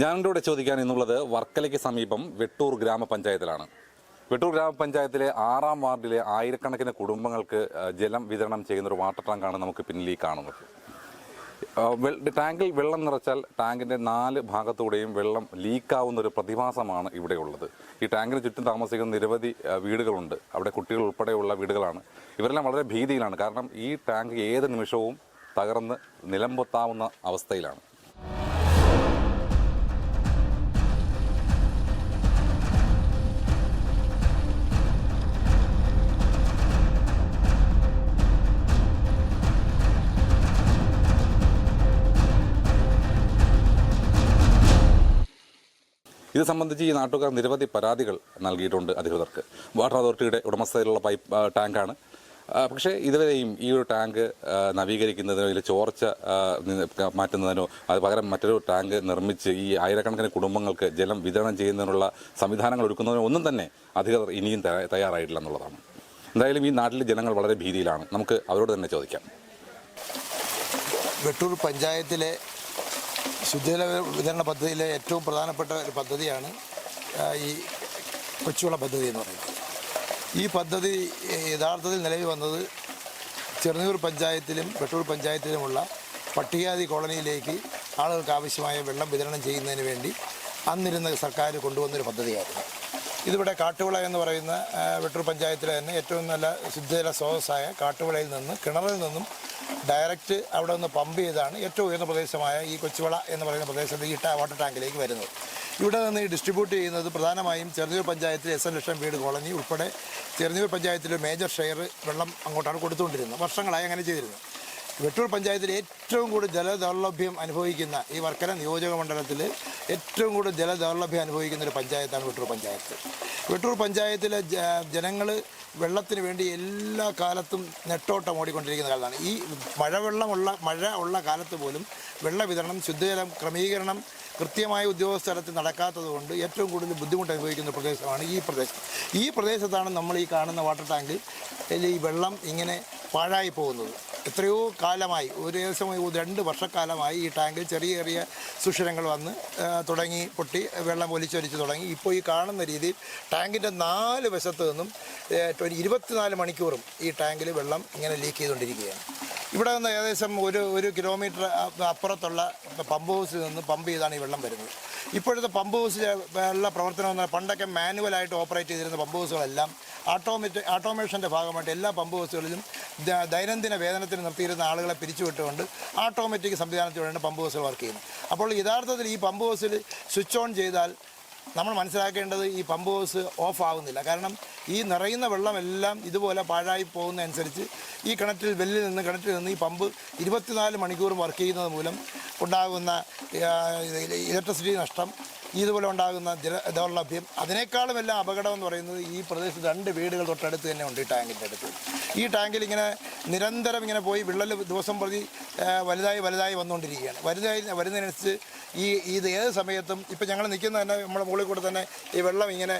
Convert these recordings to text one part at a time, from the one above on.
ഞാനിവിടെ ചോദിക്കാൻ എന്നുള്ളത് വർക്കലയ്ക്ക് സമീപം വെട്ടൂർ ഗ്രാമപഞ്ചായത്തിലാണ്. വെട്ടൂർ ഗ്രാമപഞ്ചായത്തിലെ 6-ാം വാർഡിലെ ആയിരക്കണക്കിന് കുടുംബങ്ങൾക്ക് ജലം വിതരണം ചെയ്യുന്ന ഒരു വാട്ടർ ടാങ്കാണ് നമുക്ക് പിന്നിൽ കാണുന്നത്. ടാങ്കിൽ വെള്ളം നിറച്ചാൽ ടാങ്കിൻ്റെ 4 ഭാഗത്തൂടെയും വെള്ളം ലീക്കാവുന്ന ഒരു പ്രതിഭാസമാണ് ഇവിടെയുള്ളത്. ഈ ടാങ്കിന് ചുറ്റും താമസിക്കുന്ന നിരവധി വീടുകളുണ്ട്. അവിടെ കുട്ടികൾ ഉൾപ്പെടെയുള്ള വീടുകളാണ്. ഇവരെല്ലാം വളരെ ഭീതിയിലാണ്. കാരണം ഈ ടാങ്ക് ഏത് നിമിഷവും തകർന്ന് നിലംപൊത്താവുന്ന അവസ്ഥയിലാണ്. ഇത് സംബന്ധിച്ച് ഈ നാട്ടുകാർ നിരവധി പരാതികൾ നൽകിയിട്ടുണ്ട് അധികൃതർക്ക്. വാട്ടർ അതോറിറ്റിയുടെ ഉടമസ്ഥയിലുള്ള ടാങ്കാണ്. പക്ഷേ ഇതുവരെയും ഈ ഒരു ടാങ്ക് നവീകരിക്കുന്നതിനോ ഇതിൽ ചോർച്ച മാറ്റുന്നതിനോ അത് പകരം മറ്റൊരു ടാങ്ക് നിർമ്മിച്ച് ഈ ആയിരക്കണക്കിന് കുടുംബങ്ങൾക്ക് ജലം വിതരണം ചെയ്യുന്നതിനുള്ള സംവിധാനങ്ങൾ ഒരുക്കുന്നതിനോ ഒന്നും തന്നെ അധികൃതർ ഇനിയും തയ്യാറായിട്ടില്ല എന്നുള്ളതാണ്. എന്തായാലും ഈ നാട്ടിലെ ജനങ്ങൾ വളരെ ഭീതിയിലാണ്. നമുക്ക് അവരോട് തന്നെ ചോദിക്കാം. വെട്ടൂർ പഞ്ചായത്തിലെ ശുദ്ധജല വിതരണ പദ്ധതിയിലെ ഏറ്റവും പ്രധാനപ്പെട്ട ഒരു പദ്ധതിയാണ് ഈ കൊച്ചുവെള്ള പദ്ധതി എന്ന് പറയുന്നത്. ഈ പദ്ധതി യഥാർത്ഥത്തിൽ നിലവിൽ വന്നത് ചെറുന്നൂർ പഞ്ചായത്തിലും വെട്ടൂർ പഞ്ചായത്തിലുമുള്ള പട്ടികജാതി കോളനിയിലേക്ക് ആളുകൾക്ക് ആവശ്യമായ വെള്ളം വിതരണം ചെയ്യുന്നതിന് വേണ്ടി അന്നിരുന്ന സർക്കാർ കൊണ്ടുവന്നൊരു പദ്ധതിയായിരുന്നു. ഇതിവിടെ കാട്ടുവിള എന്ന് പറയുന്ന വെട്ടൂർ പഞ്ചായത്തിലെ തന്നെ ഏറ്റവും നല്ല ശുദ്ധജല സ്രോതസ്സായ കാട്ടുവിളയിൽ നിന്ന് കിണറിൽ നിന്നും ഡയറക്റ്റ് അവിടെ നിന്ന് പമ്പ് ചെയ്താണ് ഏറ്റവും ഉയർന്ന പ്രദേശമായ ഈ കൊച്ചുവിള എന്ന് പറയുന്ന പ്രദേശത്ത് ഈ വാട്ടർ ടാങ്കിലേക്ക് വരുന്നത്. ഇവിടെ നിന്ന് ഈ ഡിസ്ട്രിബ്യൂട്ട് ചെയ്യുന്നത് പ്രധാനമായും ചെറുന്നൂർ പഞ്ചായത്തിലെ SN ലക്ഷം വീട് കോളനി ഉൾപ്പെടെ ചെറുന്നൂർ പഞ്ചായത്തിലെ മേജർ ഷെയർ വെള്ളം അങ്ങോട്ടാണ് കൊടുത്തുകൊണ്ടിരുന്നത്. വർഷങ്ങളായി അങ്ങനെ ചെയ്തിരുന്നു. വെട്ടൂർ പഞ്ചായത്തിൽ ഏറ്റവും കൂടുതൽ ജലദൗർലഭ്യം അനുഭവിക്കുന്ന ഈ വർക്കല നിയോജക മണ്ഡലത്തിൽ ഏറ്റവും കൂടുതൽ ജലദൗർലഭ്യം അനുഭവിക്കുന്ന ഒരു പഞ്ചായത്താണ് വെട്ടൂർ പഞ്ചായത്ത്. വെട്ടൂർ പഞ്ചായത്തിലെ ജനങ്ങൾ വെള്ളത്തിന് വേണ്ടി എല്ലാ കാലത്തും നെട്ടോട്ടം ഓടിക്കൊണ്ടിരിക്കുന്ന കാലത്താണ്. ഈ മഴ ഉള്ള കാലത്ത് പോലും വെള്ള വിതരണം ശുദ്ധജലം ക്രമീകരണം കൃത്യമായ ഉദ്യോഗസ്ഥലത്തിൽ നടക്കാത്തതുകൊണ്ട് ഏറ്റവും കൂടുതൽ ബുദ്ധിമുട്ട് അനുഭവിക്കുന്ന പ്രദേശമാണ് ഈ പ്രദേശത്താണ് നമ്മൾ ഈ കാണുന്ന വാട്ടർ ടാങ്കിൽ ഈ വെള്ളം ഇങ്ങനെ പാഴായി പോകുന്നത്. എത്രയോ കാലമായി ഏകദേശം 2 വർഷക്കാലമായി ഈ ടാങ്കിൽ ചെറിയ ചെറിയ സുഷിരങ്ങൾ വന്ന് തുടങ്ങി പൊട്ടി വെള്ളം ഒലിച്ചൊലിച്ച് തുടങ്ങി. ഇപ്പോൾ ഈ കാണുന്ന രീതിയിൽ ടാങ്കിൻ്റെ 4 വശത്തു നിന്നും 24 മണിക്കൂറും ഈ ടാങ്കിൽ വെള്ളം ഇങ്ങനെ ലീക്ക് ചെയ്തുകൊണ്ടിരിക്കുകയാണ്. ഇവിടെ നിന്ന് ഏകദേശം ഒരു കിലോമീറ്റർ അപ്പുറത്തുള്ള പമ്പ് ഹൗസിൽ നിന്ന് പമ്പ് ചെയ്താണ് ഈ വെള്ളം വരുന്നത്. ഇപ്പോഴത്തെ പമ്പ് ഹൗസിലെ വെള്ള പ്രവർത്തനം എന്ന് പറഞ്ഞാൽ പണ്ടൊക്കെ മാനുവലായിട്ട് ഓപ്പറേറ്റ് ചെയ്തിരുന്ന പമ്പ് ഹൗസുകളെല്ലാം ഓട്ടോമേഷൻ്റെ ഭാഗമായിട്ട് എല്ലാ പമ്പ് ഹൗസുകളിലും ദൈനംദിന വേതനത്തിന് നിർത്തിയിരുന്ന ആളുകളെ പിരിച്ചുവിട്ടുകൊണ്ട് ഓട്ടോമാറ്റിക് സംവിധാനത്തിലൂടെയാണ് പമ്പ് ഹൗസുകൾ വർക്ക് ചെയ്യുന്നത്. അപ്പോൾ യഥാർത്ഥത്തിൽ ഈ പമ്പ് ഹൗസിൽ സ്വിച്ച് ഓൺ ചെയ്താൽ നമ്മൾ മനസ്സിലാക്കേണ്ടത് ഈ പമ്പ് ഹൗസ് ഓഫ് ആവുന്നില്ല. കാരണം ഈ നിറയുന്ന വെള്ളമെല്ലാം ഇതുപോലെ പാഴായി പോകുന്നതനുസരിച്ച് ഈ കിണറ്റിൽ നിന്ന് ഈ പമ്പ് 24 മണിക്കൂറും വർക്ക് ചെയ്യുന്നത് മൂലം ഉണ്ടാകുന്ന ഇലക്ട്രിസിറ്റി നഷ്ടം, ഇതുപോലെ ഉണ്ടാകുന്ന ജലദൗർലഭ്യം, അതിനേക്കാളും എല്ലാം അപകടം എന്ന് പറയുന്നത് ഈ പ്രദേശത്ത് 2 വീടുകൾ തൊട്ടടുത്ത് തന്നെ ഉണ്ട്. ഈ ടാങ്കിൻ്റെ അടുത്ത് ഈ ടാങ്കിൽ ഇങ്ങനെ നിരന്തരം ഇങ്ങനെ പോയി വിള്ളൽ ദിവസം പ്രതി വലുതായി വന്നുകൊണ്ടിരിക്കുകയാണ്. വരുന്നതിനനുസരിച്ച് ഇത് ഏത് സമയത്തും ഇപ്പം ഞങ്ങൾ നിൽക്കുന്ന തന്നെ നമ്മുടെ മുകളിൽ കൂടെ തന്നെ ഈ വെള്ളം ഇങ്ങനെ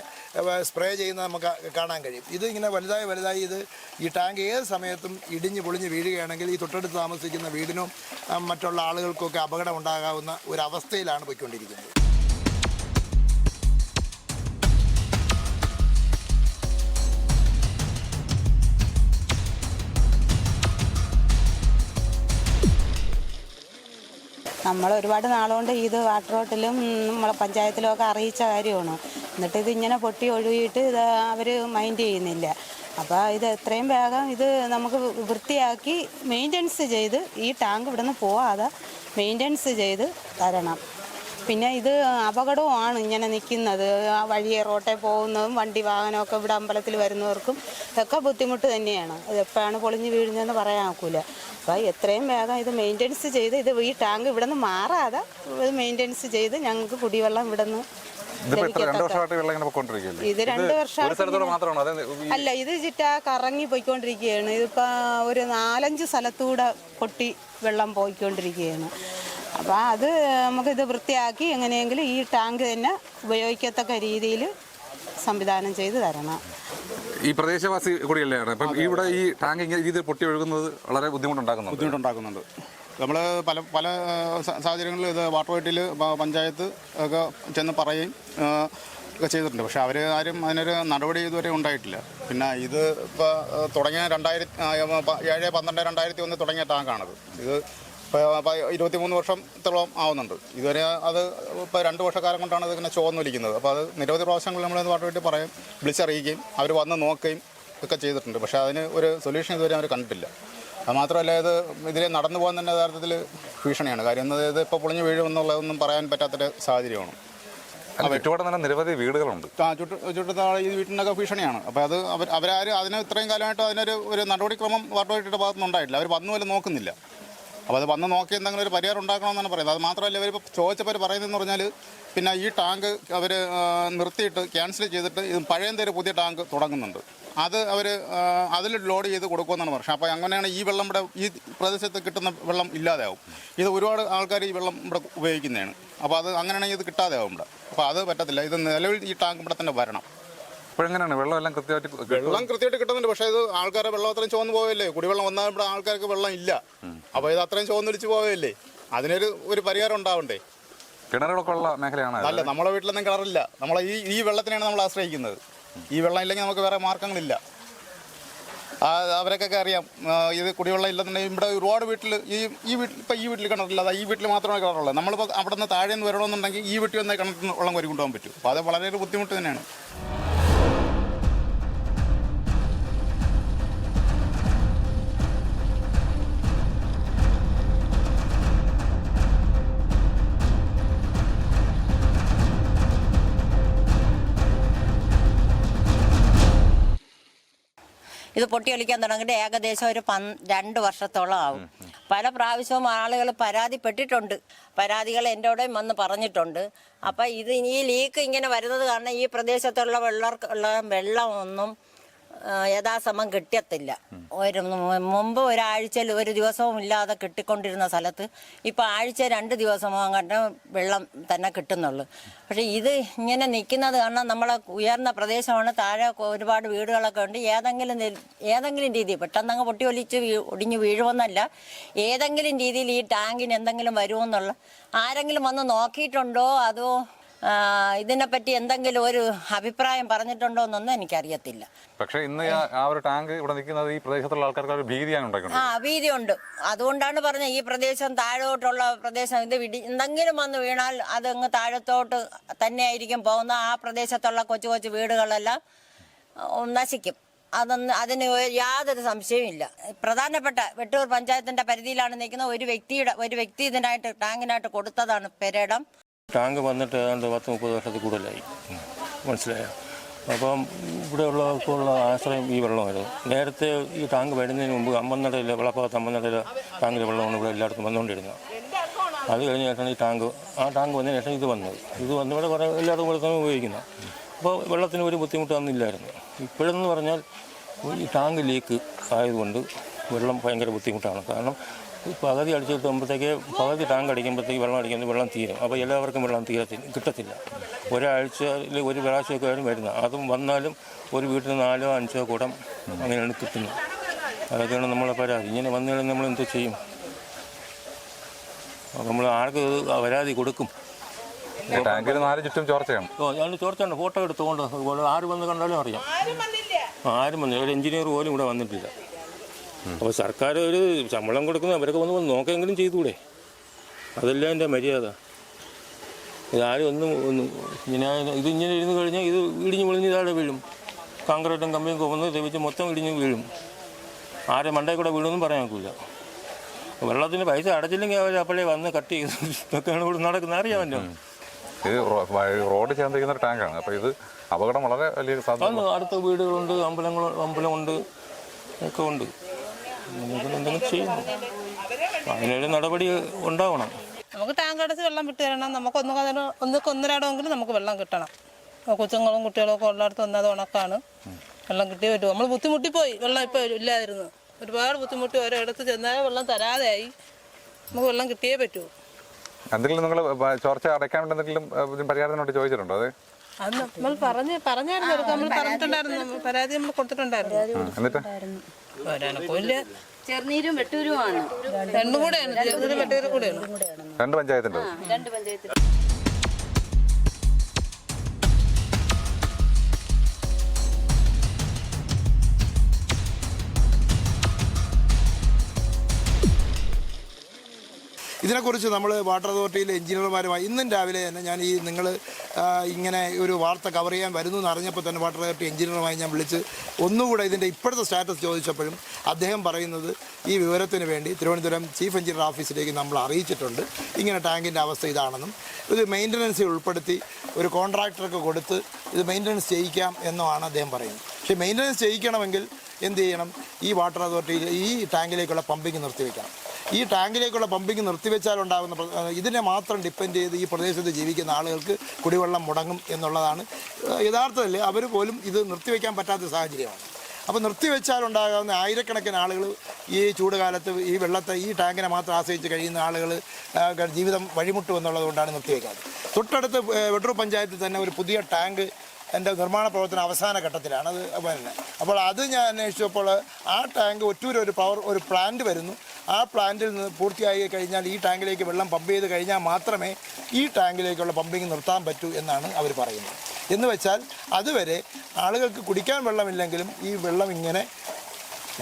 സ്പ്രേ ചെയ്യുന്നത് നമുക്ക് കാണാൻ കഴിയും. ഇത് ഇങ്ങനെ വലുതായി ഈ ടാങ്ക് ഏത് സമയത്തും ഇടിഞ്ഞ് പൊളിഞ്ഞ് വീഴുകയാണെങ്കിൽ ഈ തൊട്ടടുത്ത് താമസിക്കുന്ന വീടിനും മറ്റുള്ള ആളുകൾക്കൊക്കെ അപകടം ഉണ്ടാകാവുന്ന ഒരു അവസ്ഥയിലാണ് പോയിക്കൊണ്ടിരിക്കുന്നത്. നമ്മൾ ഒരുപാട് നാളുകൊണ്ട് ഇത് വാട്ടർ ബോട്ടിലും നമ്മളെ പഞ്ചായത്തിലും ഒക്കെ അറിയിച്ച കാര്യമാണ്. എന്നിട്ട് ഇതിങ്ങനെ പൊട്ടി ഒഴുകിയിട്ട് ഇത് അവർ മൈൻഡ് ചെയ്യുന്നില്ല. അപ്പോൾ ഇത് എത്രയും വേഗം ഇത് നമുക്ക് വൃത്തിയാക്കി മെയിൻ്റനൻസ് ചെയ്ത് ഈ ടാങ്ക് ഇവിടെ നിന്ന് പോവാതെ മെയിൻ്റനൻസ് ചെയ്ത് തരണം. പിന്നെ ഇത് അപകടവുമാണ് ഇങ്ങനെ നിൽക്കുന്നത്. വഴിയെ റോട്ടിൽ പോകുന്നതും വണ്ടി വാഹനമൊക്കെ ഇവിടെ അമ്പലത്തിൽ വരുന്നവർക്കും ഒക്കെ ബുദ്ധിമുട്ട് തന്നെയാണ്. ഇത് എപ്പോഴാണ് പൊളിഞ്ഞ് വീഴുന്നതെന്ന് പറയാൻ ഒക്കില്ല. അപ്പോൾ എത്രയും വേഗം ഇത് മെയിൻ്റനൻസ് ചെയ്ത് ഈ ടാങ്ക് ഇവിടെ നിന്ന് മാറാതെ ഇത് മെയിൻ്റനൻസ് ചെയ്ത് ഞങ്ങൾക്ക് കുടിവെള്ളം ഇവിടെ നിന്ന് ഇത് 2 വർഷം അല്ല, ഇത് ചുറ്റാ കറങ്ങി പോയിക്കൊണ്ടിരിക്കുകയാണ്. ഇതിപ്പോൾ ഒരു 4-5 സ്ഥലത്തൂടെ പൊട്ടി വെള്ളം പോയിക്കൊണ്ടിരിക്കുകയാണ്. അപ്പോൾ അത് നമുക്കിത് വൃത്തിയാക്കി എങ്ങനെയെങ്കിലും ഈ ടാങ്ക് തന്നെ ഉപയോഗിക്കത്തക്ക രീതിയിൽ സംവിധാനം ചെയ്ത് തരണം. ഈ പ്രദേശവാസി കൂടിയല്ലേ? അപ്പം ഇവിടെ ഈ ടാങ്ക് ഇങ്ങനെ രീതിയിൽ പൊട്ടി ഒഴുകുന്നത് വളരെ ബുദ്ധിമുട്ടുണ്ടാക്കുന്നുണ്ട്. നമ്മൾ പല സാഹചര്യങ്ങളിൽ ഇത് വാട്ടർ അതോറിറ്റിയിൽ പഞ്ചായത്ത് ഒക്കെ ചെന്ന് പറയുകയും ഒക്കെ ചെയ്തിട്ടുണ്ട്. പക്ഷേ അവർ ആരും അതിനൊരു നടപടി ഇതുവരെ ഉണ്ടായിട്ടില്ല. പിന്നെ ഇത് ഇപ്പോൾ തുടങ്ങിയ 7/12/2001 തുടങ്ങിയ ടാങ്കാണത്. ഇത് ഇപ്പോൾ 23 വർഷത്തോളം ആവുന്നുണ്ട്. ഇതുവരെ അത് ഇപ്പോൾ 2 വർഷക്കാലം കൊണ്ടാണ് ഇതിങ്ങനെ ചുവന്നൊലിക്കുന്നത്. അപ്പോൾ അത് നിരവധി പ്രാവശ്യങ്ങൾ നമ്മൾ വാട്ടർ അതോറിറ്റി പറയും, വിളിച്ചറിയിക്കുകയും അവർ വന്ന് നോക്കുകയും ഒക്കെ ചെയ്തിട്ടുണ്ട്. പക്ഷേ അതിന് ഒരു സൊല്യൂഷൻ ഇതുവരെ അവർ കണ്ടിട്ടില്ല. അത് മാത്രമല്ല, ഇതിൽ നടന്നു പോകാൻ തന്നെ യഥാർത്ഥത്തിൽ ഭീഷണിയാണ്. കാര്യം ഇത് ഇപ്പോൾ പൊളിഞ്ഞ് വീഴുമെന്നുള്ളതൊന്നും പറയാൻ പറ്റാത്തൊരു സാഹചര്യമാണ്. ചുറ്റുപാട് തന്നെ നിരവധി വീടുകളുണ്ട്. ചുറ്റത്താളെ ഈ വീട്ടിനൊക്കെ ഭീഷണിയാണ്. അപ്പോൾ അത് അവരാരും അതിന് ഇത്രയും കാലമായിട്ട് അതിനൊരു നടപടിക്രമം വാട്ടർ അതോറിറ്റിയുടെ ഭാഗത്തുനിന്ന് ഉണ്ടായിട്ടില്ല. അവർ വന്നു പോലും നോക്കുന്നില്ല. അപ്പോൾ അത് വന്ന് നോക്കി എന്തെങ്കിലും ഒരു പരിഹാരം ഉണ്ടാക്കണമെന്നാണ് പറയുന്നത്. അത് മാത്രമല്ല, ഇവരിപ്പോൾ ചോദിച്ചപ്പോൾ പറയുന്നതെന്ന് പറഞ്ഞാൽ പിന്നെ ഈ ടാങ്ക് അവർ നിർത്തിയിട്ട് ക്യാൻസൽ ചെയ്തിട്ട് ഇത് പഴയന്തേര് പുതിയ ടാങ്ക് തുടങ്ങുന്നുണ്ട്. അത് അവർ അതിൽ ലോഡ് ചെയ്ത് കൊടുക്കുമെന്നാണ് പറഞ്ഞത്. അപ്പോൾ അങ്ങനെയാണ് ഈ വെള്ളം ഇവിടെ ഈ പ്രദേശത്ത് കിട്ടുന്ന വെള്ളം ഇല്ലാതെയാവും. ഇത് ഒരുപാട് ആൾക്കാർ ഈ വെള്ളം ഇവിടെ ഉപയോഗിക്കുന്നതാണ്. അപ്പോൾ അത് അങ്ങനെയാണെങ്കിൽ ഇത് കിട്ടാതെയാവും ഇവിടെ. അപ്പോൾ അത് പറ്റത്തില്ല. ഇത് നിലവിൽ ഈ ടാങ്ക് ഇവിടെ തന്നെ വരണം. ഇപ്പോഴെങ്ങനെയാണ് വെള്ളം എല്ലാം കൃത്യമായിട്ട് കിട്ടുന്നുണ്ട്. പക്ഷേ ഇത് ആൾക്കാരുടെ വെള്ളം അത്രയും ചുവന്ന് പോവല്ലേ. കുടിവെള്ളം വന്നാൽ ഇവിടെ ആൾക്കാർക്ക് വെള്ളം ഇല്ല. അപ്പോൾ ഇത് അത്രയും ചുവന്നൊലിച്ച് പോവല്ലേ. അതിനൊരു പരിഹാരം ഉണ്ടാവണ്ടേ. കിണറുകളൊക്കെ ഉള്ള മേഖലയാണ്. അല്ല, നമ്മളെ വീട്ടിലൊന്നും കിണറില്ല. നമ്മളെ ഈ വെള്ളത്തിനാണ് നമ്മൾ ആശ്രയിക്കുന്നത്. ഈ വെള്ളം ഇല്ലെങ്കിൽ നമുക്ക് വേറെ മാർഗ്ഗങ്ങളില്ല. അവരൊക്കെ അറിയാം. ഇത് കുടിവെള്ളം ഇല്ലെന്നുണ്ടെങ്കിൽ ഇവിടെ ഒരുപാട് വീട്ടിൽ ഈ വീട്ടിൽ കിണറില്ല. ഈ വീട്ടിൽ മാത്രമേ കിണറുള്ളൂ. നമ്മളിപ്പോൾ അവിടെ നിന്ന് താഴെ നിന്ന് വരണമെന്നുണ്ടെങ്കിൽ ഈ വീട്ടിൽ വന്നാൽ കിണറ്റിന് വെള്ളം കോരി കൊണ്ടുപോകാൻ പറ്റും. അപ്പോൾ അത് വളരെ ഒരു ബുദ്ധിമുട്ട് തന്നെയാണ്. ഇത് പൊട്ടിയൊലിക്കാൻ തുടങ്ങിയിട്ട് ഏകദേശം ഒരു 2 വർഷത്തോളം ആവും. പല പ്രാവശ്യവും ആളുകൾ പരാതിപ്പെട്ടിട്ടുണ്ട്. പരാതികൾ എൻ്റെ കൂടെ വന്ന് പറഞ്ഞിട്ടുണ്ട്. അപ്പം ഇത് ഈ ലീക്ക് ഇങ്ങനെ വരുന്നത് കാരണം ഈ പ്രദേശത്തുള്ള വെള്ളമൊന്നും യഥാസമം കിട്ടത്തില്ല. മുമ്പ് ഒരാഴ്ചയിൽ ഒരു ദിവസവും ഇല്ലാതെ കിട്ടിക്കൊണ്ടിരുന്ന സ്ഥലത്ത് ഇപ്പോൾ ആഴ്ച 2 ദിവസമോ അങ്ങോട്ട് വെള്ളം തന്നെ കിട്ടുന്നുള്ളൂ. പക്ഷേ ഇത് ഇങ്ങനെ നിൽക്കുന്നത് കാരണം നമ്മളെ ഉയർന്ന പ്രദേശമാണ്. താഴെ ഒരുപാട് വീടുകളൊക്കെ ഉണ്ട്. ഏതെങ്കിലും രീതിയിൽ പെട്ടെന്നങ്ങ് ഒടിഞ്ഞു വീഴുമെന്നല്ല, ഏതെങ്കിലും രീതിയിൽ ഈ ടാങ്കിന് എന്തെങ്കിലും വരുമെന്നുള്ള ആരെങ്കിലും വന്ന് നോക്കിയിട്ടുണ്ടോ അതോ ഇതിനെപ്പറ്റി എന്തെങ്കിലും ഒരു അഭിപ്രായം പറഞ്ഞിട്ടുണ്ടോ എന്നൊന്നും എനിക്കറിയത്തില്ല. പക്ഷേ ഇന്ന് ആ ഒരു ടാങ്ക് ഇവിടെ നിൽക്കുന്നത് ഈ പ്രദേശത്തുള്ള ആൾക്കാർക്ക് ഒരു ഭീതിയാണ് ഉണ്ടാക്കുന്നത്. ഭീതിയുണ്ട്. അതുകൊണ്ടാണ് പറഞ്ഞത് ഈ പ്രദേശം താഴോട്ടുള്ള പ്രദേശം ഇത് എന്തെങ്കിലും വന്ന് വീണാൽ അതങ്ങ് താഴത്തോട്ട് തന്നെയായിരിക്കും പോകുന്ന. ആ പ്രദേശത്തുള്ള കൊച്ചു വീടുകളെല്ലാം നശിക്കും. അതിന് യാതൊരു സംശയവുമില്ല. പ്രധാനപ്പെട്ട വെട്ടൂർ പഞ്ചായത്തിന്റെ പരിധിയിലാണ് നിൽക്കുന്ന ഒരു വ്യക്തി ഇതിനായിട്ട് ടാങ്കിനായിട്ട് കൊടുത്തതാണ് പെരേടം. ടാങ്ക് വന്നിട്ട് ഏതാണ്ട് 10-30 വർഷത്തിൽ കൂടുതലായി. മനസ്സിലായോ? അപ്പം ഇവിടെയുള്ളവർക്കുള്ള ആശ്രയം ഈ വെള്ളമായിരുന്നു. നേരത്തെ ഈ ടാങ്ക് വരുന്നതിന് മുമ്പ് അമ്മനടയിൽ വെള്ളപ്പാകത്ത് അമ്മനടയിൽ ടാങ്കിലെ വെള്ളമാണ് ഇവിടെ എല്ലായിടത്തും വന്നുകൊണ്ടിരുന്നത്. അത് കഴിഞ്ഞ ശേഷമാണ് ഈ ടാങ്ക് വന്നതിന് ശേഷം ഇത് വന്നത്. ഇവിടെ കുറേ എല്ലായിടത്തും വെള്ളത്തിന് ഉപയോഗിക്കുന്നത്. അപ്പോൾ വെള്ളത്തിന് ഒരു ബുദ്ധിമുട്ടൊന്നുമില്ലായിരുന്നു. ഇപ്പോഴെന്ന് പറഞ്ഞാൽ ഈ ടാങ്ക് ലീക്ക് ആയതുകൊണ്ട് വെള്ളം ഭയങ്കര ബുദ്ധിമുട്ടാണ്. കാരണം പകുതി അടിച്ചിട്ടുമ്പോഴത്തേക്ക് പകുതി ടാങ്ക് അടിക്കുമ്പോഴത്തേക്ക് വെള്ളം തീരും. അപ്പോൾ എല്ലാവർക്കും വെള്ളം കിട്ടത്തില്ല. ഒരാഴ്ചയിൽ ഒരു പ്രാവശ്യമൊക്കെ ആയിരുന്നു വരുന്നത്. അതും വന്നാലും ഒരു വീട്ടിൽ 4-5 കുടം അങ്ങനെയാണ് കിട്ടുന്നത്. അതൊക്കെയാണ് നമ്മളെ പരാതി. ഇങ്ങനെ വന്നു കഴിഞ്ഞാൽ നമ്മൾ എന്ത് ചെയ്യും? നമ്മൾ ആർക്ക് പരാതി കൊടുക്കും? ടാങ്കിൽ 4 ചുറ്റും ചോർച്ചയാണ്. ഞാൻ ചോർച്ചയുണ്ട്. ഫോട്ടോ എടുത്തുകൊണ്ട് അതുപോലെ ആര് വന്ന് കണ്ടാലും അറിയാം. ആരും വന്നില്ല. ഒരു എഞ്ചിനീയർ പോലും ഇവിടെ വന്നിട്ടില്ല. അപ്പോൾ സർക്കാർ ഒരു ശമ്പളം കൊടുക്കുന്നത് അവരൊക്കെ വന്ന് നോക്കെങ്കിലും ചെയ്തുകൂടെ? അതല്ല എൻ്റെ മര്യാദ. ഇതാരും ഇതിങ്ങനെ ഇരുന്ന് കഴിഞ്ഞാൽ ഇത് ഇടിഞ്ഞ് പൊളിഞ്ഞ് താഴെ വീഴും. കോൺക്രീറ്റും കമ്പിയും കൊന്ന് തെളിച്ച് മൊത്തം ഇടിഞ്ഞ് വീഴും. ആരെ മണ്ടയിൽ കൂടെ വീഴുമെന്നും പറയാൻ നോക്കില്ല. വെള്ളത്തിന് പൈസ അടച്ചില്ലെങ്കിൽ അവർ അപ്പോഴേ വന്ന് കട്ട് ചെയ്ത് ഇതൊക്കെയാണ് ഇവിടെ നടക്കുന്നത്. അറിയാമല്ലോ. ഇത് റോഡ് ചേർന്നിരിക്കുന്ന ഒരു ടാങ്കാണ്. അപ്പോൾ ഇത് അപകടം വളരെ വലിയ സാധ്യത. അടുത്ത വീടുകളുണ്ട്, അമ്പലമുണ്ട് ഒക്കെ ഉണ്ട്. എന്തെങ്കിലും ചെയ്യുന്നു. അതിനൊരു നടപടി ഉണ്ടാവണം. നമുക്ക് ടാങ്ക് അടച്ച് വെള്ളം വിട്ട് തരണം. നമുക്ക് ഒന്നരാടമെങ്കിലും നമുക്ക് വെള്ളം കിട്ടണം. കൊച്ചുങ്ങളും കുട്ടികളും ഒക്കെ ഉള്ളിടത്ത് വന്നത് ഉണക്കാണ്. വെള്ളം കിട്ടിയേ പറ്റും. നമ്മൾ ബുദ്ധിമുട്ടിപ്പോയി. വെള്ളം ഇപ്പോൾ ഇല്ലായിരുന്നു. ഒരുപാട് ബുദ്ധിമുട്ടി ഓരോയിടത്ത് ചെന്നാലും വെള്ളം തരാതെയായി. നമുക്ക് വെള്ളം കിട്ടിയേ പറ്റൂ. എന്തെങ്കിലും നിങ്ങൾ ചോർച്ച അടയ്ക്കാൻ വേണ്ടി എന്തെങ്കിലും പരിഹാരത്തിനോട് ചോദിച്ചിട്ടുണ്ടോ? അത് നമ്മൾ പറഞ്ഞായിരുന്നു. നമ്മൾ പറഞ്ഞിട്ടുണ്ടായിരുന്നു. പരാതി നമ്മൾ കൊടുത്തിട്ടുണ്ടായിരുന്നു. എന്നിട്ട് ഒരനക്കമില്ല. ചെറുനീരും വെട്ടൂരുമാണ്. രണ്ടും കൂടെയാണ്, ചെറുതിനും വെട്ടൂരും കൂടെയാണ്. രണ്ട് പഞ്ചായത്തിൻ്റെ രണ്ട് പഞ്ചായത്തിൽ. ഇതിനെക്കുറിച്ച് നമ്മൾ വാട്ടർ അതോറിറ്റിയിലെ എഞ്ചിനീയർമാരുമായി ഇന്നും രാവിലെ തന്നെ ഞാൻ നിങ്ങൾ ഇങ്ങനെ ഒരു വാർത്ത കവർ ചെയ്യാൻ വരുന്നു എന്ന് അറിഞ്ഞപ്പോൾ തന്നെ വാട്ടർ അതോറിറ്റി എഞ്ചിനീയറുമായി ഞാൻ വിളിച്ച് ഒന്നുകൂടെ ഇതിൻ്റെ ഇപ്പോഴത്തെ സ്റ്റാറ്റസ് ചോദിച്ചപ്പോഴും അദ്ദേഹം പറയുന്നത് ഈ വിവരത്തിന് വേണ്ടി തിരുവനന്തപുരം ചീഫ് എഞ്ചിനീയർ ഓഫീസിലേക്ക് നമ്മൾ അറിയിച്ചിട്ടുണ്ട്, ഇങ്ങനെ ടാങ്കിൻ്റെ അവസ്ഥ ഇതാണെന്നും ഇത് മെയിൻ്റനൻസിൽ ഉൾപ്പെടുത്തി ഒരു കോൺട്രാക്ടർക്ക് കൊടുത്ത് ഇത് മെയിൻ്റനൻസ് ചെയ്യിക്കാം എന്നുമാണ് അദ്ദേഹം പറയുന്നത്. പക്ഷേ മെയിൻ്റനൻസ് ചെയ്യിക്കണമെങ്കിൽ എന്ത് ചെയ്യണം? ഈ വാട്ടർ അതോറിറ്റിയിൽ ഈ ടാങ്കിലേക്കുള്ള പമ്പിങ് നിർത്തിവെക്കണം. ഈ ടാങ്കിലേക്കുള്ള പമ്പിങ് നിർത്തിവെച്ചാലുണ്ടാകുന്ന ഇതിനെ മാത്രം ഡിപ്പെൻഡ് ചെയ്ത് ഈ പ്രദേശത്ത് ജീവിക്കുന്ന ആളുകൾക്ക് കുടിവെള്ളം മുടങ്ങും എന്നുള്ളതാണ് യഥാർത്ഥത്തിൽ. അവർ പോലും ഇത് നിർത്തിവെക്കാൻ പറ്റാത്ത സാഹചര്യമാണ്. അപ്പോൾ നിർത്തിവെച്ചാലുണ്ടാകാവുന്ന ആയിരക്കണക്കിന് ആളുകൾ ഈ ചൂടുകാലത്ത് ഈ വെള്ളത്തെ ഈ ടാങ്കിനെ മാത്രം ആശ്രയിച്ച് കഴിയുന്ന ആളുകൾ ജീവിതം വഴിമുട്ടുമെന്നുള്ളതുകൊണ്ടാണ് നിർത്തിവെക്കാറ്. തൊട്ടടുത്ത് വെട്ടൂർ പഞ്ചായത്തിൽ തന്നെ ഒരു പുതിയ ടാങ്ക് എൻ്റെ നിർമ്മാണ പ്രവർത്തനം അവസാന ഘട്ടത്തിലാണ്. അത് പിന്നെ അപ്പോൾ അത് ഞാൻ അന്വേഷിച്ചപ്പോൾ ആ ടാങ്ക് ഒരു പ്ലാന്റ് വരുന്നു. ആ പ്ലാന്റിൽ നിന്ന് പൂർത്തിയായി കഴിഞ്ഞാൽ ഈ ടാങ്കിലേക്ക് വെള്ളം പമ്പ് ചെയ്ത് കഴിഞ്ഞാൽ മാത്രമേ ഈ ടാങ്കിലേക്കുള്ള പമ്പിങ് നിർത്താൻ പറ്റൂ എന്നാണ് അവർ പറയുന്നത്. എന്ന് വെച്ചാൽ അതുവരെ ആളുകൾക്ക് കുടിക്കാൻ വെള്ളമില്ലെങ്കിലും ഈ വെള്ളം ഇങ്ങനെ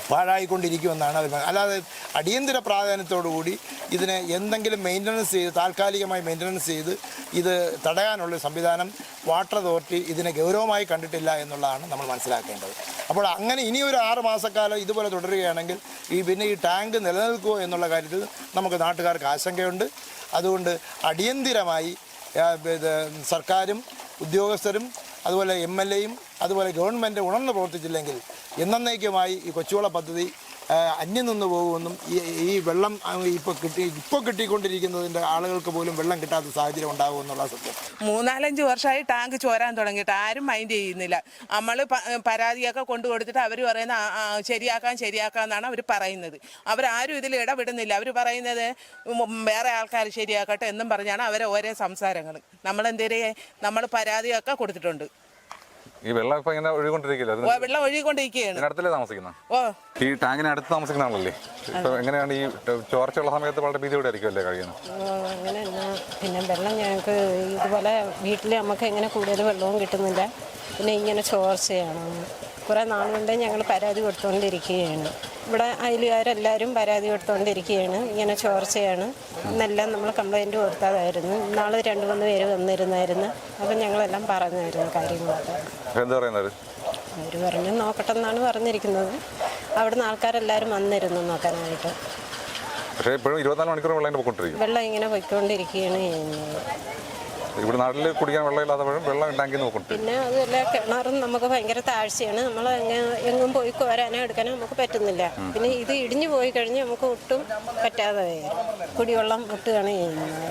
പാഴായിക്കൊണ്ടിരിക്കുമെന്നാണ് അവർ. അല്ലാതെ അടിയന്തര പ്രാധാന്യത്തോടുകൂടി ഇതിനെ എന്തെങ്കിലും മെയിൻ്റനൻസ് ചെയ്ത് താൽക്കാലികമായി മെയിൻ്റനൻസ് ചെയ്ത് ഇത് തടയാനുള്ള സംവിധാനം വാട്ടർ അതോറിറ്റി ഇതിനെ ഗൗരവമായി കണ്ടിട്ടില്ല എന്നുള്ളതാണ് നമ്മൾ മനസ്സിലാക്കേണ്ടത്. അപ്പോൾ അങ്ങനെ ഇനി ഒരു 6 മാസക്കാലം ഇതുപോലെ തുടരുകയാണെങ്കിൽ പിന്നെ ഈ ടാങ്ക് നിലനിൽക്കുമോ എന്നുള്ള കാര്യത്തിൽ നമുക്ക് നാട്ടുകാർക്ക് ആശങ്കയുണ്ട്. അതുകൊണ്ട് അടിയന്തിരമായി സർക്കാരും ഉദ്യോഗസ്ഥരും അതുപോലെ MLAയും അതുപോലെ ഗവൺമെൻറ് ഉണർന്ന് പ്രവർത്തിച്ചില്ലെങ്കിൽ എന്നേക്കുമായി ഈ കൊച്ചുവെള്ള പദ്ധതി അന്യം നിന്ന് പോകുമെന്നും ഈ വെള്ളം ഇപ്പോൾ കിട്ടിക്കൊണ്ടിരിക്കുന്നതിൻ്റെ ആളുകൾക്ക് പോലും വെള്ളം കിട്ടാത്ത സാഹചര്യം ഉണ്ടാകുമെന്നുള്ള സത്യം. 3-4 വർഷമായി ടാങ്ക് ചോരാൻ തുടങ്ങിയിട്ട് ആരും മൈൻഡ് ചെയ്യുന്നില്ല. നമ്മൾ പരാതിയൊക്കെ കൊണ്ടു കൊടുത്തിട്ട് അവർ പറയുന്ന ശരിയാക്കാമെന്നാണ് അവർ പറയുന്നത്. അവരാരും ഇതിൽ ഇടപെടുന്നില്ല. അവർ പറയുന്നത് വേറെ ആൾക്കാർ ശരിയാക്കട്ടെ എന്നും പറഞ്ഞാണ് അവരെ ഓരോ സംസാരങ്ങൾ. നമ്മൾ പരാതിയൊക്കെ കൊടുത്തിട്ടുണ്ട്. ഈ വെള്ളം ഇപ്പൊ ഇങ്ങനെ ഒഴുകിക്കൊണ്ടിരിക്കില്ല, വെള്ളം ഒഴുകിക്കൊണ്ടിരിക്കുകയാണ്. അടുത്തല്ലേ താമസിക്കുന്നത്? ഈ ടാങ്കിന് അടുത്ത് താമസിക്കുന്ന ആളല്ലേ? ഇപ്പൊ എങ്ങനെയാണ് ഈ ചോർച്ചയുള്ള സമയത്ത് വളരെ ഭീതിയോടെ ആയിരിക്കും അല്ലേ കഴിയുന്നത്? അങ്ങനെയല്ല, പിന്നെ വെള്ളം ഞങ്ങൾക്ക് ഇതുപോലെ വീട്ടിൽ നമുക്ക് എങ്ങനെ കൂടുതൽ വെള്ളവും കിട്ടുന്നില്ല. പിന്നെ ഇങ്ങനെ ചോർച്ചയാണ്. കുറേ നാളുകൊണ്ട് ഞങ്ങൾ പരാതി കൊടുത്തുകൊണ്ടിരിക്കുകയാണ്. ഇവിടെ അയലുകാരെല്ലാവരും പരാതി കൊടുത്തുകൊണ്ടിരിക്കുകയാണ്. ഇങ്ങനെ ചോർച്ചയാണ്. ഇന്നെല്ലാം നമ്മൾ കംപ്ലൈൻറ്റ് കൊടുത്തതായിരുന്നു. ഇന്നാൾ 2-3 പേര് വന്നിരുന്നായിരുന്നു. അപ്പം ഞങ്ങളെല്ലാം പറഞ്ഞായിരുന്നു കാര്യങ്ങളൊക്കെ. എന്താ പറയുന്നത്? അവർ പറഞ്ഞു നോക്കട്ടെ എന്നാണ് പറഞ്ഞിരിക്കുന്നത്. അവിടുന്ന് ആൾക്കാരെല്ലാവരും വന്നിരുന്നു നോക്കാനായിട്ട്. പക്ഷേ ഇപ്പോഴും 24 മണിക്കൂർ വെള്ളം ഇങ്ങനെ പോയിക്കൊണ്ടിരിക്കുകയാണ് ചെയ്യുന്നത്. ഇവിടെ നാട്ടിൽ കുടിക്കാൻ വെള്ളമില്ലാത്തപ്പോഴും വെള്ളം ടാങ്കിൽ നോക്കുന്നുണ്ട്. പിന്നെ അതുപോലെ കിണറും നമുക്ക് ഭയങ്കര താഴ്ചയാണ്. നമ്മൾ എങ്ങും പോയി കോരാനോ എടുക്കാനോ നമുക്ക് പറ്റുന്നില്ല. പിന്നെ ഇത് ഇടിഞ്ഞു പോയി കഴിഞ്ഞ് നമുക്ക് ഒട്ടും പറ്റാതെ വരും. കുടിവെള്ളം മുട്ടുകയാണ് ചെയ്യുന്നത്.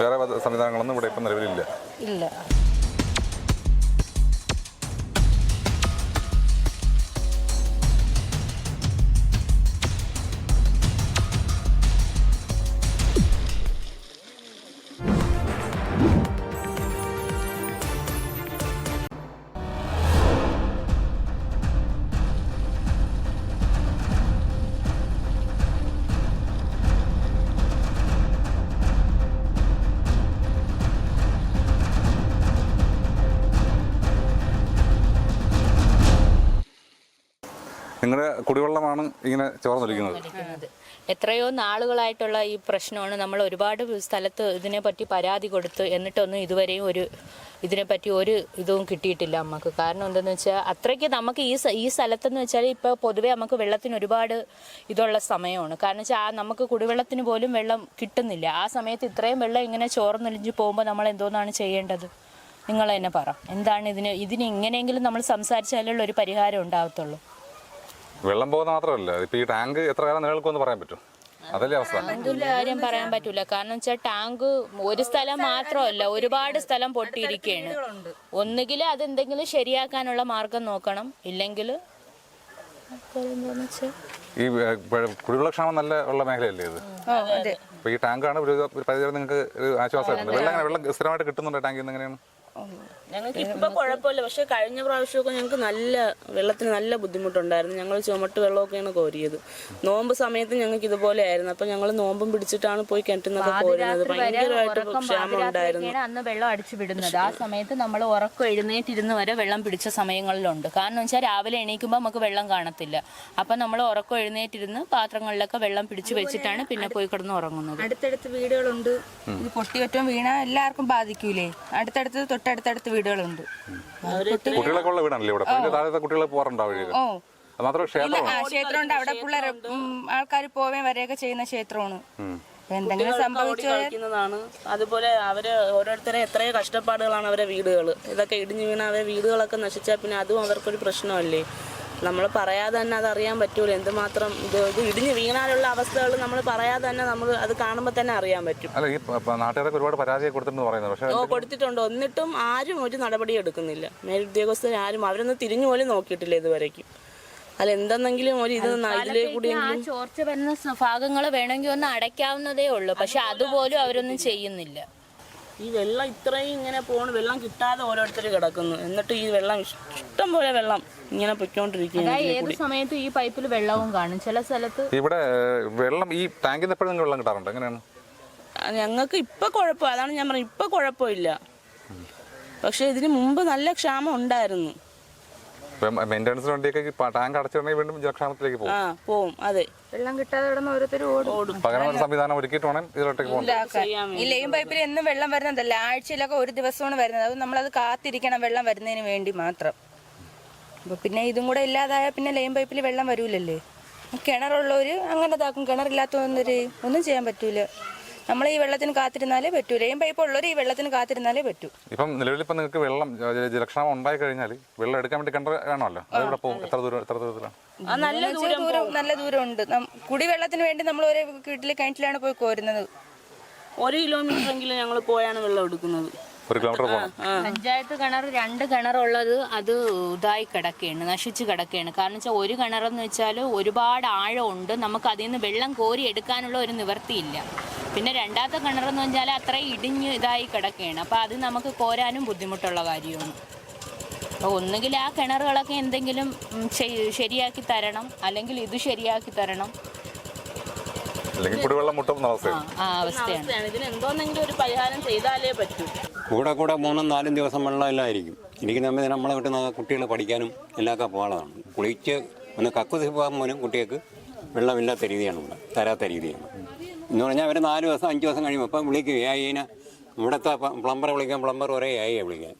വേറെ സംവിധാനങ്ങളൊന്നും ഇവിടെ ഇപ്പം നിലവിലില്ല. ഇല്ല. നിങ്ങളുടെ കുടിവെള്ളമാണ് ഇങ്ങനെ ചോർന്നൊലിക്കുന്നത്. എത്രയോ നാളുകളായിട്ടുള്ള ഈ പ്രശ്നമാണ്. നമ്മൾ ഒരുപാട് സ്ഥലത്ത് ഇതിനെപ്പറ്റി പരാതി കൊടുത്ത് എന്നിട്ടൊന്നും ഇതുവരെയും ഇതിനെപ്പറ്റി ഒരു ഇതും കിട്ടിയിട്ടില്ല നമുക്ക്. കാരണം എന്താണെന്ന് വെച്ചാൽ അത്രയ്ക്ക് നമുക്ക് ഈ സ്ഥലത്തെന്ന് വെച്ചാൽ ഇപ്പോൾ പൊതുവേ നമുക്ക് വെള്ളത്തിന് ഒരുപാട് ഇതുള്ള സമയമാണ്. കാരണം വെച്ചാൽ നമുക്ക് കുടിവെള്ളത്തിന് പോലും വെള്ളം കിട്ടുന്നില്ല. ആ സമയത്ത് ഇത്രയും വെള്ളം ഇങ്ങനെ ചോർന്നൊലിഞ്ഞ് പോകുമ്പോൾ നമ്മൾ എന്തോന്നാണ് ചെയ്യേണ്ടത്? നിങ്ങൾ തന്നെ പറ. എന്താണ് ഇതിന് ഇങ്ങനെയെങ്കിലും നമ്മൾ സംസാരിച്ചാലുള്ള ഒരു പരിഹാരം ഉണ്ടാകത്തുള്ളൂ. വെള്ളം പോകുന്ന മാത്രമല്ല, ഇപ്പൊ ഈ ടാങ്ക് എത്ര കാലം നിലനിൽക്കുമെന്ന് പറയാൻ പറ്റും? അതല്ലേ അവസ്ഥ? അതിന്റെ കാര്യം പറയാൻ പറ്റൂല. കാരണം വെച്ചാൽ ടാങ്ക് ഒരു സ്ഥലം മാത്രമല്ല, ഒരുപാട് സ്ഥലം പൊട്ടിയിരിക്കുകയാണ്. ഒന്നുകിൽ അതെന്തെങ്കിലും ശരിയാക്കാനുള്ള മാർഗം നോക്കണം, ഇല്ലെങ്കിൽ ഈ കുടിവെള്ളക്ഷാമം നല്ല ഉള്ള മേഖലയല്ലേ ഇത്? അപ്പൊ ഈ ടാങ്കാണ് ഒരു പരിധി നിങ്ങൾക്ക് ആശ്വാസമായിട്ടുണ്ട്. വെള്ളം സ്ഥിരമായിട്ട് കിട്ടുന്നുണ്ട് ടാങ്കിൽ നിന്ന്? എങ്ങനെയാണ്? ഞങ്ങൾക്ക് ഇപ്പം കുഴപ്പമില്ല. പക്ഷേ കഴിഞ്ഞ പ്രാവശ്യമൊക്കെ ഞങ്ങൾക്ക് വെള്ളത്തിന് നല്ല ബുദ്ധിമുട്ടുണ്ടായിരുന്നു. ഞങ്ങൾ ചുമട്ട് വെള്ളമൊക്കെയാണ് കോരിയത്. നോമ്പ് സമയത്ത് ഞങ്ങൾക്ക് ഇതുപോലെ ആയിരുന്നു. അപ്പം ഞങ്ങൾ നോമ്പും പിടിച്ചിട്ടാണ് പോയി കിണറ്റുന്നൊക്കെ കോരുന്നത്. ഭയങ്കരമായിട്ട് ക്ഷാമം ഉണ്ടായിരുന്നു. അന്ന് വെള്ളം അടിച്ചു വിടുന്നത്. ആ സമയത്ത് നമ്മൾ ഉറക്കം എഴുന്നേറ്റിരുന്ന് വരെ വെള്ളം പിടിച്ച സമയങ്ങളിലുണ്ട്. കാരണം വെച്ചാൽ രാവിലെ എണീക്കുമ്പോൾ നമുക്ക് വെള്ളം കാണത്തില്ല. അപ്പം നമ്മൾ ഉറക്കം എഴുന്നേറ്റിരുന്ന് പാത്രങ്ങളിലൊക്കെ വെള്ളം പിടിച്ചു വെച്ചിട്ടാണ് പിന്നെ പോയി കിടന്ന് ഉറങ്ങുന്നത്. അടുത്തടുത്ത് വീടുകളുണ്ട്. ഇത് പൊട്ടിയൊറ്റവും വീണാൽ എല്ലാവർക്കും ബാധിക്കൂലേ? അടുത്തടുത്ത് തൊട്ടടുത്തടുത്ത് വീടുകളുണ്ട്. കുട്ടികളൊക്കെ ഉള്ള വീടാണല്ലേ ഇവിടെ? താഴത്തെ കുട്ടികൾ പോകാറുണ്ടാവും. ക്ഷേത്രമുണ്ട്. അവിടെ പിള്ളേർ ആൾക്കാർ പോവുകയും വരെയൊക്കെ ചെയ്യുന്ന ക്ഷേത്രമാണ്. എന്തെങ്കിലും സംഭവിച്ചതാണ്. അതുപോലെ അവര് ഓരോരുത്തരെ എത്രയോ കഷ്ടപ്പാടുകളാണ് അവരെ വീടുകൾ. ഇതൊക്കെ ഇടിഞ്ഞു വീണ അവരെ വീടുകളൊക്കെ നശിച്ചാൽ പിന്നെ അതും അവർക്കൊരു പ്രശ്നമല്ലേ? നമ്മൾ പറയാതെ തന്നെ അത് അറിയാൻ പറ്റൂല. എന്തുമാത്രം ഇത് ഇടിഞ്ഞു വീണാലുള്ള അവസ്ഥകൾ നമ്മൾ പറയാതെ തന്നെ നമ്മൾ അത് കാണുമ്പോൾ തന്നെ അറിയാൻ പറ്റും. അല്ല, ഈ നാട്ടുകാരൊക്കെ ഒരുപാട് പരാതി കൊടുത്തിട്ടുണ്ട് പറയുന്നത്. പക്ഷേ കൊടുത്തിട്ടുണ്ട്. എന്നിട്ടും ആരും ഒരു നടപടി എടുക്കുന്നില്ല. മേലുദ്യോഗസ്ഥർ ആരും അവരൊന്നും തിരിഞ്ഞു പോലും നോക്കിയിട്ടില്ല ഇതുവരേക്കും. അല്ല, എന്തെന്നെങ്കിലും ഒരു ഇത് ഇതിലേക്ക് കൂടി ചോർച്ച വരുന്ന ഭാഗങ്ങൾ വേണമെങ്കിൽ ഒന്ന് അടയ്ക്കാവുന്നതേ ഉള്ളൂ. പക്ഷെ അതുപോലും അവരൊന്നും ചെയ്യുന്നില്ല. ഈ വെള്ളം ഇത്രയും ഇങ്ങനെ പോണ്, വെള്ളം കിട്ടാതെ ഓരോരുത്തർ കിടക്കുന്നു. എന്നിട്ട് ഈ വെള്ളം ഇഷ്ടം പോലെ വെള്ളം ഇങ്ങനെ പൊയ്ക്കൊണ്ടിരിക്കുന്നു. ഏത് സമയത്തും ഈ പൈപ്പിൽ വെള്ളവും കാണും. ചില സ്ഥലത്ത് ഇവിടെ വെള്ളം ഈ ടാങ്കിൽ നിന്ന് എപ്പോഴും വെള്ളം കിട്ടാറുണ്ട്. എങ്ങനെയാണ്? ഞങ്ങൾക്ക് ഇപ്പൊ കുഴപ്പം, അതാണ് ഞാൻ പറഞ്ഞത്, ഇപ്പൊ കുഴപ്പമില്ല. പക്ഷെ ഇതിന് മുമ്പ് നല്ല ക്ഷാമം ഉണ്ടായിരുന്നു. മെയിൻ്റനൻസിന് വേണ്ടിയൊക്കെ ടാങ്ക് അടച്ചിടണമെങ്കിൽ വീണ്ടും ജലക്ഷാമത്തിലേക്ക് പോകും. അതെ, വെള്ളം കിട്ടാതെ കിടന്ന് ഓരോരുത്തർ ഓടും. പകരം ഒരു സംവിധാനം ഒരുക്കിയിട്ട് വേണം ഇതിലോട്ടേക്ക് പോകാൻ. ഈ ലൈൻ പൈപ്പിൽ എന്നും വെള്ളം വരുന്നതല്ല, ആഴ്ചയിലൊക്കെ ഒരു ദിവസമാണ് വരുന്നത്. അത് നമ്മളത് കാത്തിരിക്കണം വെള്ളം വരുന്നതിന് വേണ്ടി മാത്രം. അപ്പൊ പിന്നെ ഇതും കൂടെ ഇല്ലാതായാൽ പിന്നെ ലൈൻ പൈപ്പിൽ വെള്ളം വരൂലല്ലേ. കിണറുള്ളവര് അങ്ങനെ ഇതാക്കും, കിണറില്ലാത്തവര് ഒന്നും ചെയ്യാൻ പറ്റൂല. നമ്മൾ ഈ വെള്ളത്തിന് കാത്തിരുന്നാലേ പറ്റൂ. ലൈൻ പൈപ്പ് ഉള്ളവർ ഈ വെള്ളത്തിന് കാത്തിരുന്നാലേ പറ്റൂ. ഇപ്പം നിലവിൽ ഇപ്പം നിങ്ങൾക്ക് വെള്ളം ജലക്ഷാമം ഉണ്ടായി കഴിഞ്ഞാൽ വെള്ളം എടുക്കാൻ വേണ്ടി കിണർ വേണമല്ലോ. അതിവിടെ പോകും. എത്ര ദൂരത്തിലാണ്? നല്ല ദൂരമുണ്ട്. കുടിവെള്ളത്തിന് വേണ്ടി നമ്മൾ ഒരു വീട്ടിലെ കിണറ്റിലാണ് പോയി കോരുന്നത്. 1 കിലോമീറ്റർ എങ്കിലും ഞങ്ങൾ പോയാണ് വെള്ളം എടുക്കുന്നത്. 1 കിലോമീറ്റർ പോകണം. പഞ്ചായത്ത് കിണർ 2 കിണറുള്ളത് അത് ഇതായി കിടക്കുകയാണ്, നശിച്ച് കിടക്കുകയാണ്. കാരണം വെച്ചാൽ ഒരു കിണറെന്ന് വെച്ചാൽ ഒരുപാട് ആഴമുണ്ട്. നമുക്ക് അതിൽ നിന്ന് വെള്ളം കോരി എടുക്കാനുള്ള ഒരു നിവൃത്തിയില്ല. പിന്നെ രണ്ടാമത്തെ കിണറെന്ന് വെച്ചാൽ അത്രയും ഇടിഞ്ഞ് ഇതായി കിടക്കുകയാണ്. അപ്പോൾ അത് നമുക്ക് കോരാനും ബുദ്ധിമുട്ടുള്ള കാര്യമാണ്. അപ്പോൾ ഒന്നുകിൽ ആ കിണറുകളൊക്കെ എന്തെങ്കിലും ശരിയാക്കി തരണം, അല്ലെങ്കിൽ ഇത് ശരിയാക്കി തരണം. അവസ്ഥയാണ്. ഇതിന് എന്തോന്നെങ്കിലും ഒരു പരിഹാരം ചെയ്താലേ പറ്റൂ. കൂടെ 3-4 ദിവസം വെള്ളമില്ലായിരിക്കും. എനിക്ക് നമ്മളെ കിട്ടുന്ന കുട്ടികൾ പഠിക്കാനും എല്ലാമൊക്കെ പോകാനുള്ളതാണ്. കുളിച്ച് ഒന്ന് കക്കുതി പോകാൻ പോലും കുട്ടികൾക്ക് വെള്ളമില്ലാത്ത രീതിയാണ് ഇവിടെ, തരാത്ത രീതിയാണ്. എന്ന് പറഞ്ഞാൽ അവർ 4 ദിവസം 5 ദിവസം കഴിയുമ്പോൾ ഇപ്പം വിളിക്കും. അതിനെ ഇവിടുത്തെ പ്ലംബറെ വിളിക്കാൻ, പ്ലംബർ ഒരേ ഏയെ വിളിക്കാൻ.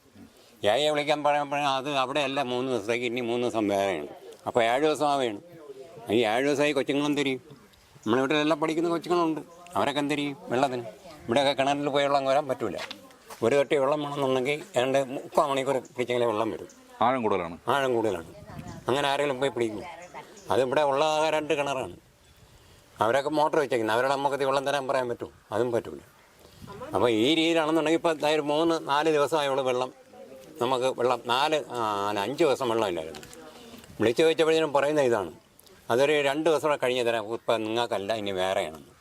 ഏയെ വിളിക്കാൻ പറയുമ്പോൾ അത് അവിടെയല്ല 3 ദിവസത്തേക്ക്, ഇനി 3 ദിവസം വേറെയാണ്. അപ്പോൾ 7 ദിവസം ആവുകയാണ്. ഈ 7 ദിവസമായി കൊച്ചുങ്ങളും തിരിയും. നമ്മളെ വീട്ടിലെല്ലാം പഠിക്കുന്ന കൊച്ചുങ്ങളുണ്ട്. അവരൊക്കെ എന്തിരിയും വെള്ളത്തിന്? ഇവിടെയൊക്കെ കിണറിൽ പോയി വെള്ളം കോരാൻ പറ്റൂല. ഒരു കട്ടി വെള്ളം വേണമെന്നുണ്ടെങ്കിൽ 3/4 മണിക്കൂർ പിടിച്ചെങ്കിലേ വെള്ളം വരും. ആഴം കൂടുതലാണ്. അങ്ങനെ ആരെങ്കിലും പോയി പിടിക്കും. അതിവിടെ ഉള്ള 2 കിണറാണ്. അവരൊക്കെ മോട്ടർ വെച്ചേക്കുന്നത്. അവരുടെ നമുക്ക് വെള്ളം തരാൻ പറയാൻ പറ്റുമോ? അതും പറ്റൂല. അപ്പോൾ ഈ രീതിയിലാണെന്നുണ്ടെങ്കിൽ ഇപ്പോൾ 3-4 ദിവസമായുള്ള വെള്ളം നമുക്ക് 5 ദിവസം വെള്ളമില്ലായിരുന്നു. വിളിച്ചു ചോദിച്ചപ്പോഴേനും പറയുന്ന ഇതാണ്, അതൊരു 2 ദിവസം കൂടെ കഴിഞ്ഞ് തരാം, ഇപ്പം നിങ്ങൾക്കല്ല ഇനി വേറെയാണെന്ന്.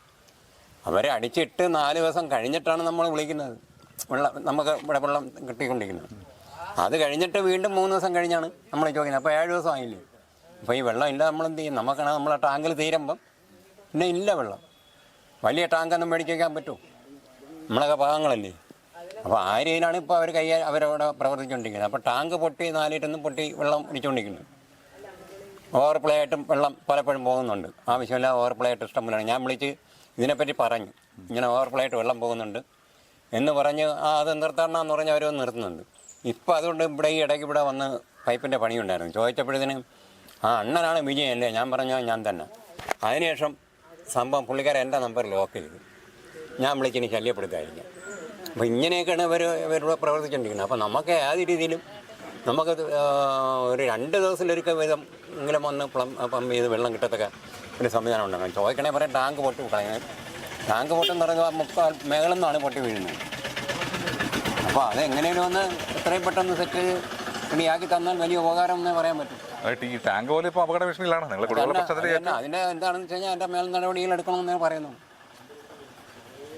അവരെ അടിച്ചിട്ട് 4 ദിവസം കഴിഞ്ഞിട്ടാണ് നമ്മൾ വിളിക്കുന്നത്. നമുക്ക് ഇവിടെ വെള്ളം കിട്ടിക്കൊണ്ടിരിക്കുന്നത്. അത് കഴിഞ്ഞിട്ട് വീണ്ടും 3 ദിവസം കഴിഞ്ഞാണ് നമ്മൾ ചോദിക്കുന്നത്. അപ്പോൾ 7 ദിവസം ആയില്ലേ. അപ്പോൾ ഈ വെള്ളം ഇല്ല, നമ്മളെന്ത് ചെയ്യും? നമുക്കാണ് നമ്മളെ ടാങ്കിൽ തീരുമ്പം പിന്നെ ഇല്ല വെള്ളം. വലിയ ടാങ്കൊന്നും മേടിച്ച് വയ്ക്കാൻ പറ്റുമോ? നമ്മളൊക്കെ പാവങ്ങളല്ലേ. അപ്പോൾ ആ രീതിയിലാണ് ഇപ്പോൾ അവരവിടെ പ്രവർത്തിച്ചുകൊണ്ടിരിക്കുന്നത്. അപ്പോൾ ടാങ്ക് പൊട്ടി 4 ലിറ്ററിൽ പൊട്ടി വെള്ളം അടിച്ചുകൊണ്ടിരിക്കുന്നത്. ഓവർപ്ലേ ആയിട്ടും വെള്ളം പലപ്പോഴും പോകുന്നുണ്ട്. ആവശ്യമില്ല ഓവർപ്ലേ ആയിട്ട് ഇഷ്ടം പോലെയാണ്. ഞാൻ വിളിച്ച് ഇതിനെപ്പറ്റി പറഞ്ഞു, ഇങ്ങനെ ഓവർപ്ലേ ആയിട്ട് വെള്ളം പോകുന്നുണ്ട് എന്ന് പറഞ്ഞ് അത് നിർത്തണമെന്ന് പറഞ്ഞ് അവർ നിർത്തുന്നുണ്ട്. ഇപ്പോൾ അതുകൊണ്ട് ഇവിടെ ഈ ഇടയ്ക്ക് ഇവിടെ വന്ന് പൈപ്പിൻ്റെ പണിയുണ്ടായിരുന്നു. ചോദിച്ചപ്പോഴത്തേനും അണ്ണനാണ് വിജയല്ലേ. ഞാൻ പറഞ്ഞാൽ ഞാൻ തന്നെ. അതിനുശേഷം സംഭവം പുള്ളിക്കാരൻ എൻ്റെ നമ്പർ ലോക്ക് ചെയ്തു. ഞാൻ വിളിച്ചിനി ശല്യപ്പെടുത്താതിരിക്കാം. അപ്പോൾ ഇങ്ങനെയൊക്കെയാണ് ഇവരിവിടെ പ്രവർത്തിച്ചുകൊണ്ടിരിക്കുന്നത്. അപ്പോൾ നമുക്ക് ഏത് രീതിയിലും നമുക്ക് ഒരു 2 ദിവസത്തിലൊരിക്കൽ വിധം എങ്കിലും വന്ന് പമ്പ് ചെയ്ത് വെള്ളം കിട്ടത്തൊക്കെ ഒരു സംവിധാനം ഉണ്ടാകും. ചോദിക്കണേ പറയാം ടാങ്ക് പൊട്ടി കളയുന്നത്. ടാങ്ക് പൊട്ടെന്ന് പറയുന്നത് 3/4 മേളിൽ നിന്നാണ് പൊട്ടി വീഴുന്നത്. അപ്പോൾ അതെങ്ങനെയും ഒന്ന് എത്രയും പെട്ടെന്ന് സെറ്റ് ഇനിയാക്കി തന്നാൽ വലിയ ഉപകാരം എന്നേ പറയാൻ പറ്റും. ഈ ടാങ്ക് പോലെ ഇപ്പോൾ അപകട ഭീഷണിയിലാണ്. അതിൻ്റെ എന്താണെന്ന് വെച്ച് കഴിഞ്ഞാൽ എൻ്റെ മേൽ നടപടികൾ എടുക്കണമെന്നേ പറയുന്നു.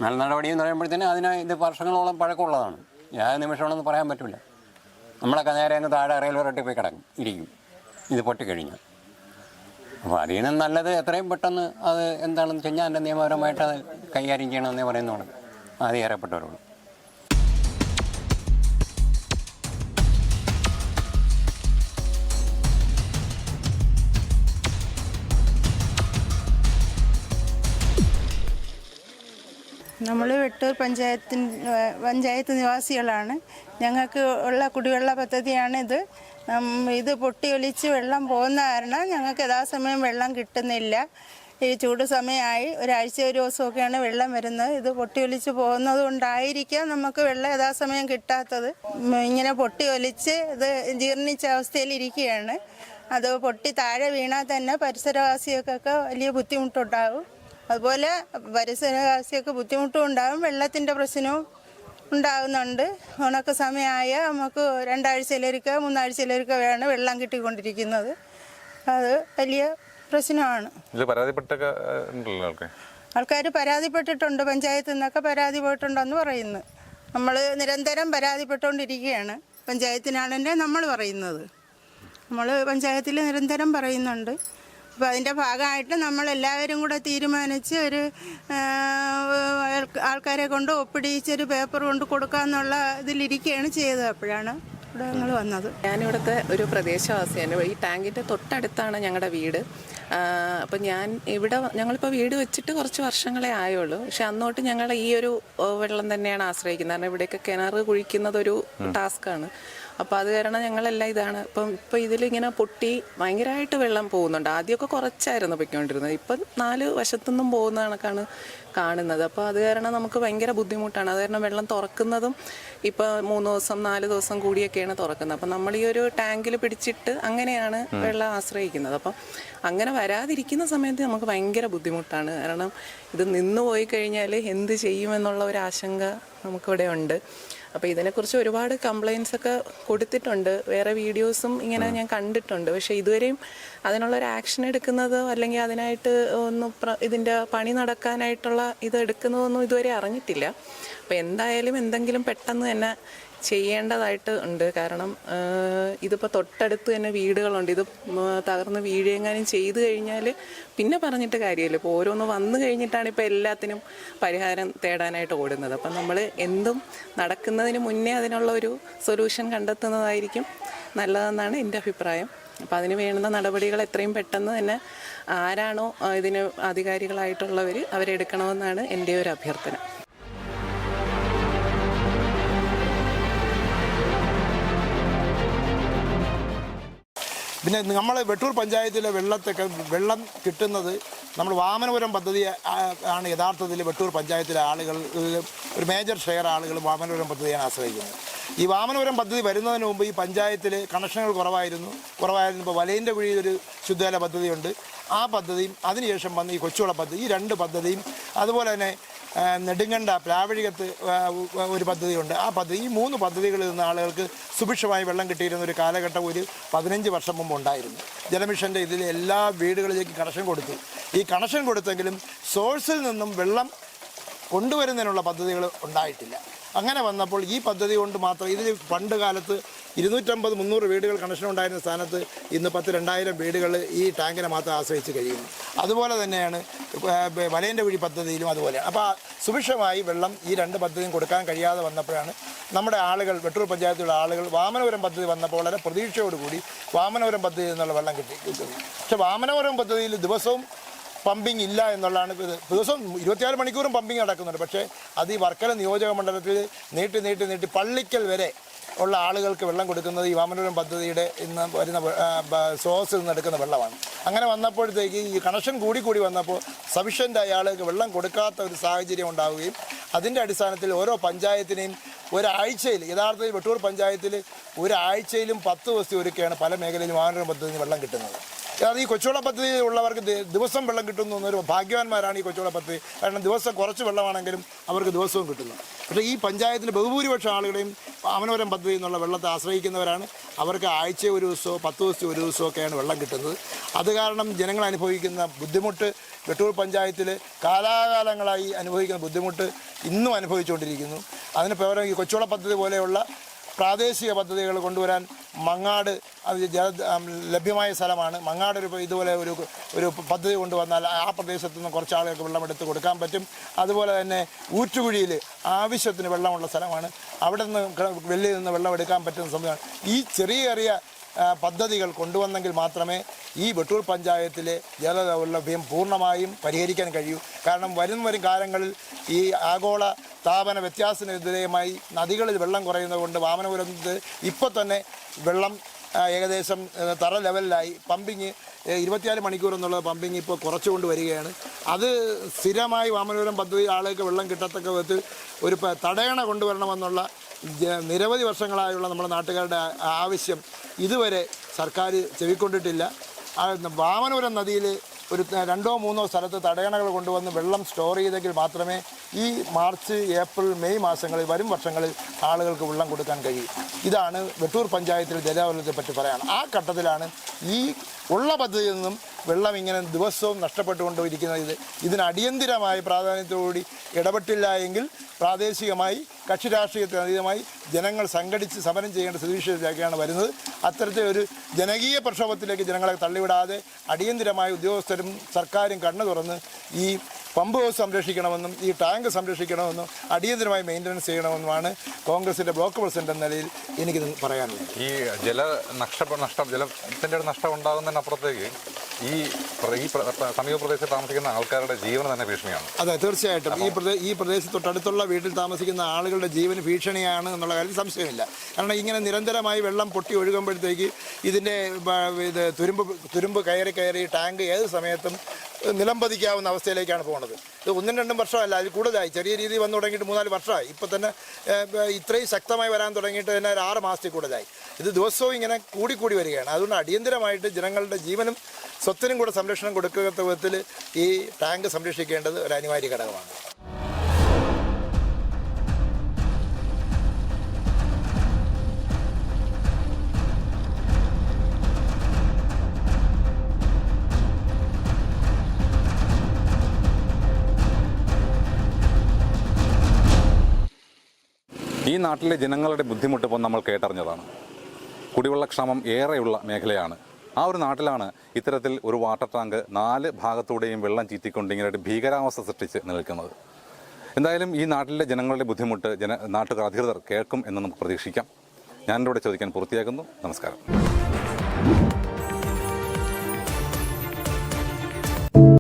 മേൽ നടപടി എന്ന് പറയുമ്പോഴത്തേനും ഇത് വർഷങ്ങളോളം പഴക്കമുള്ളതാണ്. ഏത് നിമിഷമാണെന്ന് പറയാൻ പറ്റില്ല. നമ്മളൊക്കെ നേരെ അങ്ങ് താഴെ റെയിൽവേ റോട്ടിൽ പോയി ഇരിക്കും ഇത് പൊട്ടിക്കഴിഞ്ഞാൽ. അപ്പോൾ അതിൽ നിന്നും നല്ലത് എത്രയും പെട്ടെന്ന് അത് എന്താണെന്ന് വെച്ച് കഴിഞ്ഞാൽ അതിൻ്റെ നിയമപരമായിട്ട് അത് കൈകാര്യം ചെയ്യണമെന്നേ പറയുന്നുള്ളൂ അധികാരപ്പെട്ടവരോട്. നമ്മൾ വെട്ടൂർ പഞ്ചായത്ത് നിവാസികളാണ്. ഞങ്ങൾക്ക് ഉള്ള കുടിവെള്ള പദ്ധതിയാണിത്. ഇത് പൊട്ടിയൊലിച്ച് വെള്ളം പോകുന്ന കാരണം ഞങ്ങൾക്ക് യഥാസമയം വെള്ളം കിട്ടുന്നില്ല. ഈ ചൂട് സമയമായി ഒരാഴ്ച ഒരു ദിവസമൊക്കെയാണ് വെള്ളം വരുന്നത്. ഇത് പൊട്ടിയൊലിച്ച് പോകുന്നത് കൊണ്ടായിരിക്കാം നമുക്ക് വെള്ളം യഥാസമയം കിട്ടാത്തത്. ഇങ്ങനെ പൊട്ടിയൊലിച്ച് ഇത് ജീർണിച്ച അവസ്ഥയിലിരിക്കുകയാണ്. അത് പൊട്ടി താഴെ വീണാൽ തന്നെ പരിസരവാസികൾക്കൊക്കെ വലിയ ബുദ്ധിമുട്ടുണ്ടാകും. അതുപോലെ പരിസരവാസികൾക്ക് ബുദ്ധിമുട്ടും ഉണ്ടാകും, വെള്ളത്തിൻ്റെ പ്രശ്നവും ഉണ്ടാകുന്നുണ്ട്. ഉണക്ക സമയമായ നമുക്ക് 2 ആഴ്ചയിലൊരിക്കൽ 3 ആഴ്ചയിലൊരിക്കൽ വേണം വെള്ളം കിട്ടിക്കൊണ്ടിരിക്കുന്നത്. അത് വലിയ പ്രശ്നമാണ്. ആൾക്കാർ പരാതിപ്പെട്ടിട്ടുണ്ട്, പഞ്ചായത്തിൽ നിന്നൊക്കെ പരാതി പോയിട്ടുണ്ടെന്ന് പറയുന്നു. നമ്മൾ നിരന്തരം പരാതിപ്പെട്ടുകൊണ്ടിരിക്കുകയാണ്. പഞ്ചായത്തിനാണെന്നെ നമ്മൾ പറയുന്നത്, നമ്മൾ പഞ്ചായത്തിൽ നിരന്തരം പറയുന്നുണ്ട്. അപ്പോൾ അതിൻ്റെ ഭാഗമായിട്ട് നമ്മളെല്ലാവരും കൂടെ തീരുമാനിച്ച് ഒരു ആൾക്കാരെ കൊണ്ട് ഒപ്പിടിച്ചൊരു പേപ്പർ കൊണ്ട് കൊടുക്കാമെന്നുള്ള ഇതിലിരിക്കുകയാണ് ചെയ്തത്. അപ്പോഴാണ് ഇവിടെ ഞങ്ങൾ വന്നത്. ഞാനിവിടുത്തെ ഒരു പ്രദേശവാസിയാണ്. ഈ ടാങ്കിൻ്റെ തൊട്ടടുത്താണ് ഞങ്ങളുടെ വീട്. അപ്പം ഞങ്ങളിപ്പോൾ വീട് വെച്ചിട്ട് കുറച്ച് വർഷങ്ങളെ ആയുള്ളൂ. പക്ഷെ അന്നോട്ട് ഞങ്ങൾ ഈ ഒരു വെള്ളം തന്നെയാണ് ആശ്രയിക്കുന്നത്. കാരണം ഇവിടെയൊക്കെ കിണർ കുഴിക്കുന്നതൊരു ടാസ്ക്കാണ്. അപ്പോൾ അത് കാരണം ഞങ്ങളെല്ലാം ഇതാണ്. ഇപ്പോൾ ഇതിലിങ്ങനെ പൊട്ടി ഭയങ്കരമായിട്ട് വെള്ളം പോകുന്നുണ്ട്. ആദ്യമൊക്കെ കുറച്ചായിരുന്നു പൊയ്ക്കൊണ്ടിരുന്നത്. ഇപ്പം 4 വശത്തുനിന്നും പോകുന്ന കണക്കാണ് കാണുന്നത്. അപ്പോൾ അത് കാരണം നമുക്ക് ഭയങ്കര ബുദ്ധിമുട്ടാണ്. അത് കാരണം വെള്ളം തുറക്കുന്നതും ഇപ്പോൾ 3 ദിവസം 4 ദിവസം കൂടിയൊക്കെയാണ് തുറക്കുന്നത്. അപ്പം നമ്മൾ ഈ ഒരു ടാങ്കിൽ പിടിച്ചിട്ട് അങ്ങനെയാണ് വെള്ളം ആശ്രയിക്കുന്നത്. അപ്പം അങ്ങനെ വരാതിരിക്കുന്ന സമയത്ത് നമുക്ക് ഭയങ്കര ബുദ്ധിമുട്ടാണ്. കാരണം ഇത് നിന്ന് പോയി കഴിഞ്ഞാൽ എന്ത് ചെയ്യുമെന്നുള്ള ഒരു ആശങ്ക നമുക്കിവിടെ ഉണ്ട്. അപ്പോൾ ഇതിനെക്കുറിച്ച് ഒരുപാട് കംപ്ലയിൻസ് ഒക്കെ കൊടുത്തിട്ടുണ്ട്. വേറെ വീഡിയോസും ഇങ്ങനെ ഞാൻ കണ്ടിട്ടുണ്ട്. പക്ഷേ ഇതുവരെയും അതിനുള്ളൊരു ആക്ഷൻ എടുക്കുന്നതോ അല്ലെങ്കിൽ അതിനായിട്ട് ഇതിൻ്റെ പണി നടക്കാനായിട്ടുള്ള ഇത് എടുക്കുന്നതൊന്നും ഇതുവരെ അറിഞ്ഞിട്ടില്ല. അപ്പോൾ എന്തായാലും എന്തെങ്കിലും പെട്ടെന്ന് തന്നെ ചെയ്യേണ്ടതായിട്ട് ഉണ്ട്. കാരണം ഇതിപ്പോൾ തൊട്ടടുത്ത് തന്നെ വീടുകളുണ്ട്. ഇത് തകർന്ന് വീഴുകയെങ്ങാനും ചെയ്തു കഴിഞ്ഞാൽ പിന്നെ പറഞ്ഞിട്ട് കാര്യമില്ല. ഇപ്പോൾ ഓരോന്ന് വന്നു കഴിഞ്ഞിട്ടാണ് ഇപ്പോൾ എല്ലാത്തിനും പരിഹാരം തേടാനായിട്ട് ഓടുന്നത്. അപ്പം നമ്മൾ എന്തും നടക്കുന്നതിന് മുന്നേ അതിനുള്ള ഒരു സൊല്യൂഷൻ കണ്ടെത്തുന്നതായിരിക്കും നല്ലതെന്നാണ് എൻ്റെ അഭിപ്രായം. അപ്പം അതിന് വേണ്ടുന്ന നടപടികൾ എത്രയും പെട്ടെന്ന് തന്നെ ആരാണോ ഇതിന് അധികാരികളായിട്ടുള്ളവർ അവരെടുക്കണമെന്നാണ് എൻ്റെ ഒരു അഭ്യർത്ഥന. പിന്നെ നമ്മൾ വെട്ടൂർ പഞ്ചായത്തിലെ വെള്ളം കിട്ടുന്നത് നമ്മൾ വാമനപുരം പദ്ധതി ആണ് യഥാർത്ഥത്തിൽ വെട്ടൂർ പഞ്ചായത്തിലെ ആളുകൾ ഒരു മേജർ ഷെയർ ആളുകൾ വാമനപുരം പദ്ധതിയാണ് ആശ്രയിക്കുന്നത്. ഈ വാമനപുരം പദ്ധതി വരുന്നതിന് മുമ്പ് ഈ പഞ്ചായത്തിൽ കണക്ഷനുകൾ കുറവായിരുന്നു. ഇപ്പോൾ വലയിൻ്റെ കുഴിയിലൊരു ശുദ്ധജല പദ്ധതിയുണ്ട്. ആ പദ്ധതിയും അതിനുശേഷം വന്ന് ഈ കൊച്ചുവെള്ള പദ്ധതി, ഈ 2 പദ്ധതിയും അതുപോലെ തന്നെ നെടുങ്കണ്ട പ്ലാവഴികത്ത് ഒരു പദ്ധതിയുണ്ട്. ആ പദ്ധതി, ഈ 3 പദ്ധതികളിൽ നിന്ന് ആളുകൾക്ക് സുഭിക്ഷമായി വെള്ളം കിട്ടിയിരുന്ന ഒരു കാലഘട്ടം ഒരു 15 വർഷം മുമ്പ് ഉണ്ടായിരുന്നു. ജലമിഷൻ്റെ ഇതിൽ എല്ലാ വീടുകളിലേക്ക് കണക്ഷൻ കൊടുത്തു. ഈ കണക്ഷൻ കൊടുത്തെങ്കിലും സോഴ്സിൽ നിന്നും വെള്ളം കൊണ്ടുവരുന്നതിനുള്ള പദ്ധതികൾ ഉണ്ടായിട്ടില്ല. അങ്ങനെ വന്നപ്പോൾ ഈ പദ്ധതി കൊണ്ട് മാത്രം ഇതിൽ പണ്ട് കാലത്ത് 250-300 വീടുകൾ കണക്ഷൻ ഉണ്ടായിരുന്ന സ്ഥാനത്ത് ഇന്ന് 10,000-2000 വീടുകൾ ഈ ടാങ്കിനെ മാത്രം ആശ്രയിച്ച് കഴിയുന്നു. അതുപോലെ തന്നെയാണ് വലയൻ്റെ കുഴി പദ്ധതിയിലും അതുപോലെ. അപ്പോൾ സുഭിക്ഷമായി വെള്ളം ഈ 2 പദ്ധതിയും കൊടുക്കാൻ കഴിയാതെ വന്നപ്പോഴാണ് നമ്മുടെ ആളുകൾ, വെട്ടൂർ പഞ്ചായത്തിലുള്ള ആളുകൾ വാമനപുരം പദ്ധതി വന്നപ്പോൾ വളരെ പ്രതീക്ഷയോടുകൂടി വാമനപുരം പദ്ധതിയിൽ നിന്നുള്ള വെള്ളം കിട്ടുന്നത്. പക്ഷേ വാമനപുരം പദ്ധതിയിൽ ദിവസവും പമ്പിങ് ഇല്ല എന്നുള്ളതാണ്. ദിവസം 24 മണിക്കൂറും പമ്പിങ് നടക്കുന്നുണ്ട്. പക്ഷേ അത് ഈ വർക്കല നിയോജക മണ്ഡലത്തിൽ നീട്ടി പള്ളിക്കൽ വരെ ഉള്ള ആളുകൾക്ക് വെള്ളം കൊടുക്കുന്നത് ഈ വാമനപുരം പദ്ധതിയുടെ ഇന്ന് വരുന്ന സോഴ്സിൽ നിന്ന് എടുക്കുന്ന വെള്ളമാണ്. അങ്ങനെ വന്നപ്പോഴത്തേക്ക് ഈ കണക്ഷൻ കൂടി വന്നപ്പോൾ സഫീഷ്യൻ്റായ ആളുകൾക്ക് വെള്ളം കൊടുക്കാത്ത ഒരു സാഹചര്യം ഉണ്ടാവുകയും അതിൻ്റെ അടിസ്ഥാനത്തിൽ ഓരോ പഞ്ചായത്തിനെയും ഒരാഴ്ചയിൽ, യഥാർത്ഥത്തിൽ വെട്ടൂർ പഞ്ചായത്തിൽ ഒരാഴ്ചയിലും 10 ദിവസം ഒരുക്കെയാണ് പല മേഖലയിലും വാമനപുരം പദ്ധതിയിൽ വെള്ളം കിട്ടുന്നത്. ഈ കൊച്ചുവെള്ള പദ്ധതി ഉള്ളവർക്ക് ദിവസം വെള്ളം കിട്ടുന്നു എന്നൊരു ഭാഗ്യവാന്മാരാണ് ഈ കൊച്ചുവെള്ള പദ്ധതി. കാരണം ദിവസം കുറച്ച് വെള്ളമാണെങ്കിലും അവർക്ക് ദിവസവും കിട്ടുന്നു. പക്ഷേ ഈ പഞ്ചായത്തിലെ ബഹുഭൂരിപക്ഷം ആളുകളെയും വാമനപുരം പദ്ധതി എന്നുള്ള വെള്ളത്തെ ആശ്രയിക്കുന്നവരാണ്. അവർക്ക് ആഴ്ച ഒരു ദിവസമോ 10 ദിവസത്തിൽ ഒരു ദിവസമൊക്കെയാണ് വെള്ളം കിട്ടുന്നത്. അത് കാരണം ജനങ്ങൾ അനുഭവിക്കുന്ന ബുദ്ധിമുട്ട്, വെട്ടൂർ പഞ്ചായത്തിൽ കാലാകാലങ്ങളായി അനുഭവിക്കുന്ന ബുദ്ധിമുട്ട് ഇന്നും അനുഭവിച്ചുകൊണ്ടിരിക്കുന്നു. അതിന് പകരം ഈ കൊച്ചുവെള്ള പദ്ധതി പോലെയുള്ള പ്രാദേശിക പദ്ധതികൾ കൊണ്ടുവരാൻ മങ്ങാട് അത് ലഭ്യമായ സ്ഥലമാണ്. മങ്ങാട് ഇതുപോലെ ഒരു പദ്ധതി കൊണ്ടുവന്നാൽ ആ പ്രദേശത്ത് നിന്ന് കുറച്ച് ആളുകൾക്ക് വെള്ളമെടുത്ത് കൊടുക്കാൻ പറ്റും. അതുപോലെ തന്നെ ഊറ്റുകുഴിയിൽ ആവശ്യത്തിന് വെള്ളമുള്ള സ്ഥലമാണ്. അവിടെ നിന്ന് വെള്ളിയിൽ നിന്ന് വെള്ളം എടുക്കാൻ പറ്റുന്ന സംവിധാനം. ഈ ചെറിയ പദ്ധതികൾ കൊണ്ടുവന്നെങ്കിൽ മാത്രമേ ഈ വെട്ടൂർ പഞ്ചായത്തിലെ ജലദൗർലഭ്യം പൂർണ്ണമായും പരിഹരിക്കാൻ കഴിയൂ. കാരണം വരും കാലങ്ങളിൽ ഈ ആഗോള താപന വ്യത്യാസത്തിനെതിരെയുമായി നദികളിൽ വെള്ളം കുറയുന്നതുകൊണ്ട് വാമനപുരത്ത് ഇപ്പോൾ തന്നെ വെള്ളം ഏകദേശം തറ ലെവലിലായി. പമ്പിങ് 24 മണിക്കൂർ എന്നുള്ള പമ്പിങ് ഇപ്പോൾ കുറച്ചുകൊണ്ട് വരികയാണ്. അത് സ്ഥിരമായി വാമനപുരം പദ്ധതി ആളുകൾക്ക് വെള്ളം കിട്ടത്തക്ക വിധത്തിൽ ഒരു തടയണ കൊണ്ടുവരണമെന്നുള്ള നിരവധി വർഷങ്ങളായുള്ള നമ്മുടെ നാട്ടുകാരുടെ ആവശ്യം ഇതുവരെ സർക്കാർ ചെവിക്കൊണ്ടിട്ടില്ല. വാമനപുരം നദിയിൽ ഒരു 2-3 സ്ഥലത്ത് തടയണകൾ കൊണ്ടുവന്ന് വെള്ളം സ്റ്റോർ ചെയ്തെങ്കിൽ മാത്രമേ ഈ മാർച്ച്, ഏപ്രിൽ, മെയ് മാസങ്ങളിൽ വരും വർഷങ്ങളിൽ ആളുകൾക്ക് വെള്ളം കൊടുക്കാൻ കഴിയും. ഇതാണ് വെട്ടൂർ പഞ്ചായത്തിൽ ജലദൗർലഭ്യത്തെ പറ്റി പറയാൻ. ആ ഘട്ടത്തിലാണ് ഈ ഉള്ള പദ്ധതിയിൽ നിന്നും വെള്ളം ഇങ്ങനെ ദിവസവും നഷ്ടപ്പെട്ടുകൊണ്ടിരിക്കുന്നത്. ഇതിന് അടിയന്തിരമായ പ്രാധാന്യത്തോടുകൂടി ഇടപെട്ടില്ല എങ്കിൽ പ്രാദേശികമായി കക്ഷി രാഷ്ട്രീയത്തിന് അതീതമായി ജനങ്ങൾ സംഘടിച്ച് സമരം ചെയ്യേണ്ട സ്ഥിതിവിശേഷത്തിലേക്കാണ് വരുന്നത്. അത്തരത്തിലൊരു ജനകീയ പ്രക്ഷോഭത്തിലേക്ക് ജനങ്ങളെ തള്ളിവിടാതെ അടിയന്തിരമായ ഉദ്യോഗസ്ഥരും സർക്കാരും കണ്ണു തുറന്ന് ഈ പമ്പ് ഹൗസ് സംരക്ഷിക്കണമെന്നും ഈ ടാങ്ക് സംരക്ഷിക്കണമെന്നും അടിയന്തരമായി മെയിൻ്റനൻസ് ചെയ്യണമെന്നുമാണ് കോൺഗ്രസിൻ്റെ ബ്ലോക്ക് പ്രസിഡന്റ് എന്ന നിലയിൽ എനിക്ക് പറയാനുള്ളത്. ഈ ജലത്തിൻ്റെ നഷ്ടം ഉണ്ടാകുന്നതിനപ്പുറത്തേക്ക് ഈ സമീപ പ്രദേശത്ത് താമസിക്കുന്ന ആൾക്കാരുടെ ജീവന് തന്നെ ഭീഷണിയാണ്. അതെ, തീർച്ചയായിട്ടും ഈ പ്രദേശത്ത് തൊട്ടടുത്തുള്ള വീട്ടിൽ താമസിക്കുന്ന ആളുകളുടെ ജീവന് ഭീഷണിയാണ് എന്നുള്ള കാര്യം സംശയമില്ല. കാരണം ഇങ്ങനെ നിരന്തരമായി വെള്ളം പൊട്ടി ഒഴുകുമ്പോഴത്തേക്ക് ഇതിൻ്റെ തുരുമ്പ് കയറി ടാങ്ക് ഏത് സമയത്തും നിലംപതിക്കാവുന്ന അവസ്ഥയിലേക്കാണ് പോകുന്നത്. ഇത് 1-2 വർഷമല്ല, അതിൽ കൂടുതലായി. ചെറിയ രീതിയിൽ വന്നു തുടങ്ങിയിട്ട് 3-4 വർഷമായി. ഇപ്പോൾ തന്നെ ഇത്രയും ശക്തമായി വരാൻ തുടങ്ങിയിട്ട് തന്നെ 6 മാസത്തിൽ കൂടുതലായി. ഇത് ദിവസവും ഇങ്ങനെ കൂടി വരികയാണ്. അതുകൊണ്ട് അടിയന്തരമായിട്ട് ജനങ്ങളുടെ ജീവനും സ്വത്തിനും കൂടെ സംരക്ഷണം കൊടുക്കുന്ന വിധത്തിൽ ഈ ടാങ്ക് സംരക്ഷിക്കേണ്ടത് ഒരു അനിവാര്യ ഘടകമാണ്. ഈ നാട്ടിലെ ജനങ്ങളുടെ ബുദ്ധിമുട്ട് ഇപ്പോൾ നമ്മൾ കേട്ടറിഞ്ഞതാണ്. കുടിവെള്ളക്ഷാമം ഏറെയുള്ള മേഖലയാണ്. ആ ഒരു നാട്ടിലാണ് ഇത്തരത്തിൽ ഒരു വാട്ടർ ടാങ്ക് 4 ഭാഗത്തൂടെയും വെള്ളം ചീറ്റിക്കൊണ്ട് ഇങ്ങനെ ഭീകരാവസ്ഥ സൃഷ്ടിച്ച് നിൽക്കുന്നത്. എന്തായാലും ഈ നാട്ടിലെ ജനങ്ങളുടെ ബുദ്ധിമുട്ട് നാട്ടുകാർ അധികൃതർ കേൾക്കും എന്ന് നമുക്ക് പ്രതീക്ഷിക്കാം. ഞാനിവിടെ ചോദിക്കാൻ പൂർത്തിയാക്കുന്നു. നമസ്കാരം.